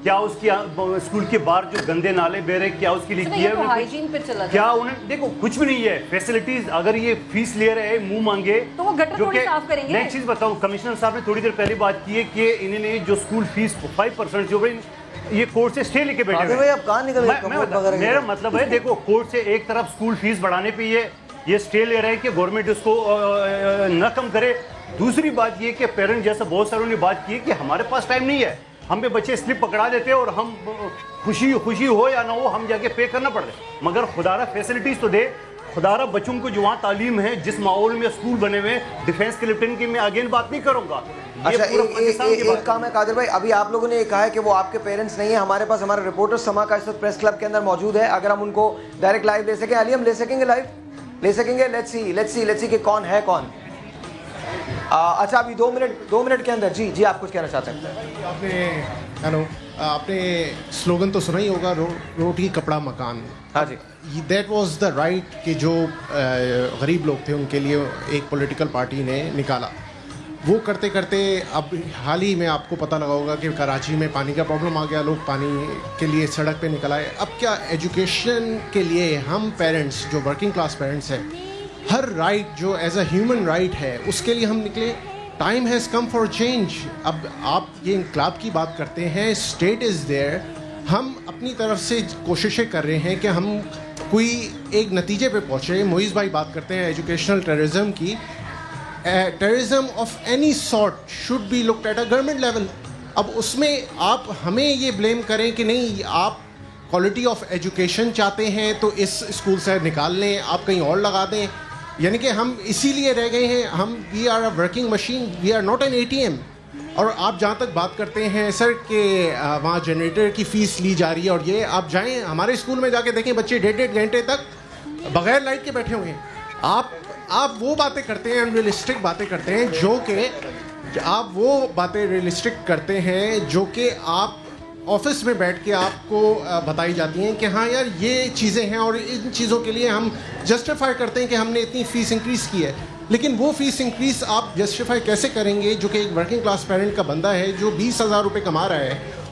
کیا اس کی اسکول کے باہر جو گندے نالے بہ رہے کیا اس کے لیے کیا ہے؟ کیا انہیں دیکھو کچھ بھی نہیں ہے فیسلٹیز. اگر یہ فیس لے رہے ہیں منہ مانگے, تو وہ گٹر تھوڑی صاف کریں گے. میں ایک چیز بتاؤں, کمشنر صاحب نے تھوڑی دیر پہلے بات کی ہے کہ انہوں نے جو اسکول فیس 5% جو یہ کورٹ سے اسٹے لے کے بیٹھے ہوئے. میرا مطلب ہے دیکھو کورٹ سے ایک طرف اسکول فیس بڑھانے پہ یہ اسٹے لے رہے ہیں کہ گورنمنٹ اس کو نہ کم کرے. دوسری بات یہ کہ پیرنٹ جیسا بہت ساروں نے بات کی کہ ہمارے پاس ٹائم نہیں ہے, ہم پہ بچے سلپ پکڑا دیتے اور ہم خوشی ہو یا نہ ہو ہم جا کے پے کرنا پڑتا ہے. مگر خدارہ فیسلٹیز تو دے, خدارہ بچوں کو جو وہاں تعلیم ہے, جس ماحول میں اسکول بنے ہوئے, ڈیفینس کے لیفٹیننٹ کی میں اگین بات نہیں کروں گا. اچھا ایک کام ہے قادر بھائی, ابھی آپ لوگوں نے یہ کہا ہے کہ وہ آپ کے پیرنٹس نہیں ہیں, ہمارے پاس ہمارا رپورٹر سما کا اس وقت پریس کلب کے اندر موجود ہے, اگر ہم ان کو ڈائریکٹ لائیو لے سکیں. علی ہم لے سکیں گے لائیو, لے سکیں گے. لیٹس سی کہ کون ہے کون. اچھا ابھی 2 منٹ کے اندر. جی آپ کچھ کہنا چاہتے ہیں؟ آپ نے سلوگن تو سنا ہی ہوگا, روٹی کپڑا مکان. ہاں جی, دیٹ واز دا رائٹ کہ جو غریب لوگ تھے ان کے لیے ایک پولیٹیکل پارٹی نے نکالا. وہ کرتے کرتے اب حال ہی میں آپ کو پتہ لگا ہوگا کہ کراچی میں پانی کا پرابلم آ گیا, لوگ پانی کے لیے سڑک پہ نکل آئے. اب کیا ایجوکیشن کے لیے ہم پیرنٹس جو ورکنگ کلاس پیرنٹس ہیں, ہر رائٹ جو ایز اے ہیومن رائٹ ہے اس کے لیے ہم نکلے. Time has come for change. اب آپ یہ انقلاب کی بات کرتے ہیں, اسٹیٹ از دیئر, ہم اپنی طرف سے کوششیں کر رہے ہیں کہ ہم کوئی ایک نتیجے پہ پہنچے. معیز بھائی بات کرتے ہیں ایجوکیشنل ٹیررزم کی. Terrorism of any sort should be looked at a government level. اب اس میں آپ ہمیں یہ بلیم کریں کہ نہیں آپ کوالٹی آف ایجوکیشن چاہتے ہیں تو اس اسکول سے نکال لیں, آپ کہیں اور لگا دیں. یعنی کہ ہم اسی لیے رہ گئے ہیں, ہم we are a working machine, we are not an ATM. اور آپ جہاں تک بات کرتے ہیں سر کہ وہاں جنریٹر کی فیس لی جا رہی ہے, اور یہ آپ جائیں ہمارے اسکول میں جا کے دیکھیں بچے 1.5 گھنٹے تک بغیر لائٹ کے بیٹھے ہوئے ہیں. آپ وہ باتیں کرتے ہیں, انریلسٹک باتیں کرتے ہیں, جو کہ آپ وہ باتیں ریئلسٹک کرتے ہیں جو کہ آپ آفس میں بیٹھ کے آپ کو بتائی جاتی ہیں کہ ہاں یار یہ چیزیں ہیں, اور ان چیزوں کے لیے ہم جسٹیفائی کرتے ہیں کہ ہم نے اتنی فیس انکریز کی ہے. لیکن وہ فیس انکریز آپ جسٹیفائی کیسے کریں گے جو کہ ایک ورکنگ کلاس پیرنٹ کا بندہ ہے جو 20,000 روپے کما رہا ہے,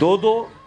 2-2,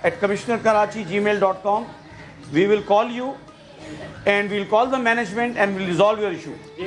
at commissionerkarachi@gmail.com. We will call you and we'll call the management and we'll resolve your issue.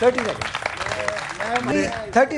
30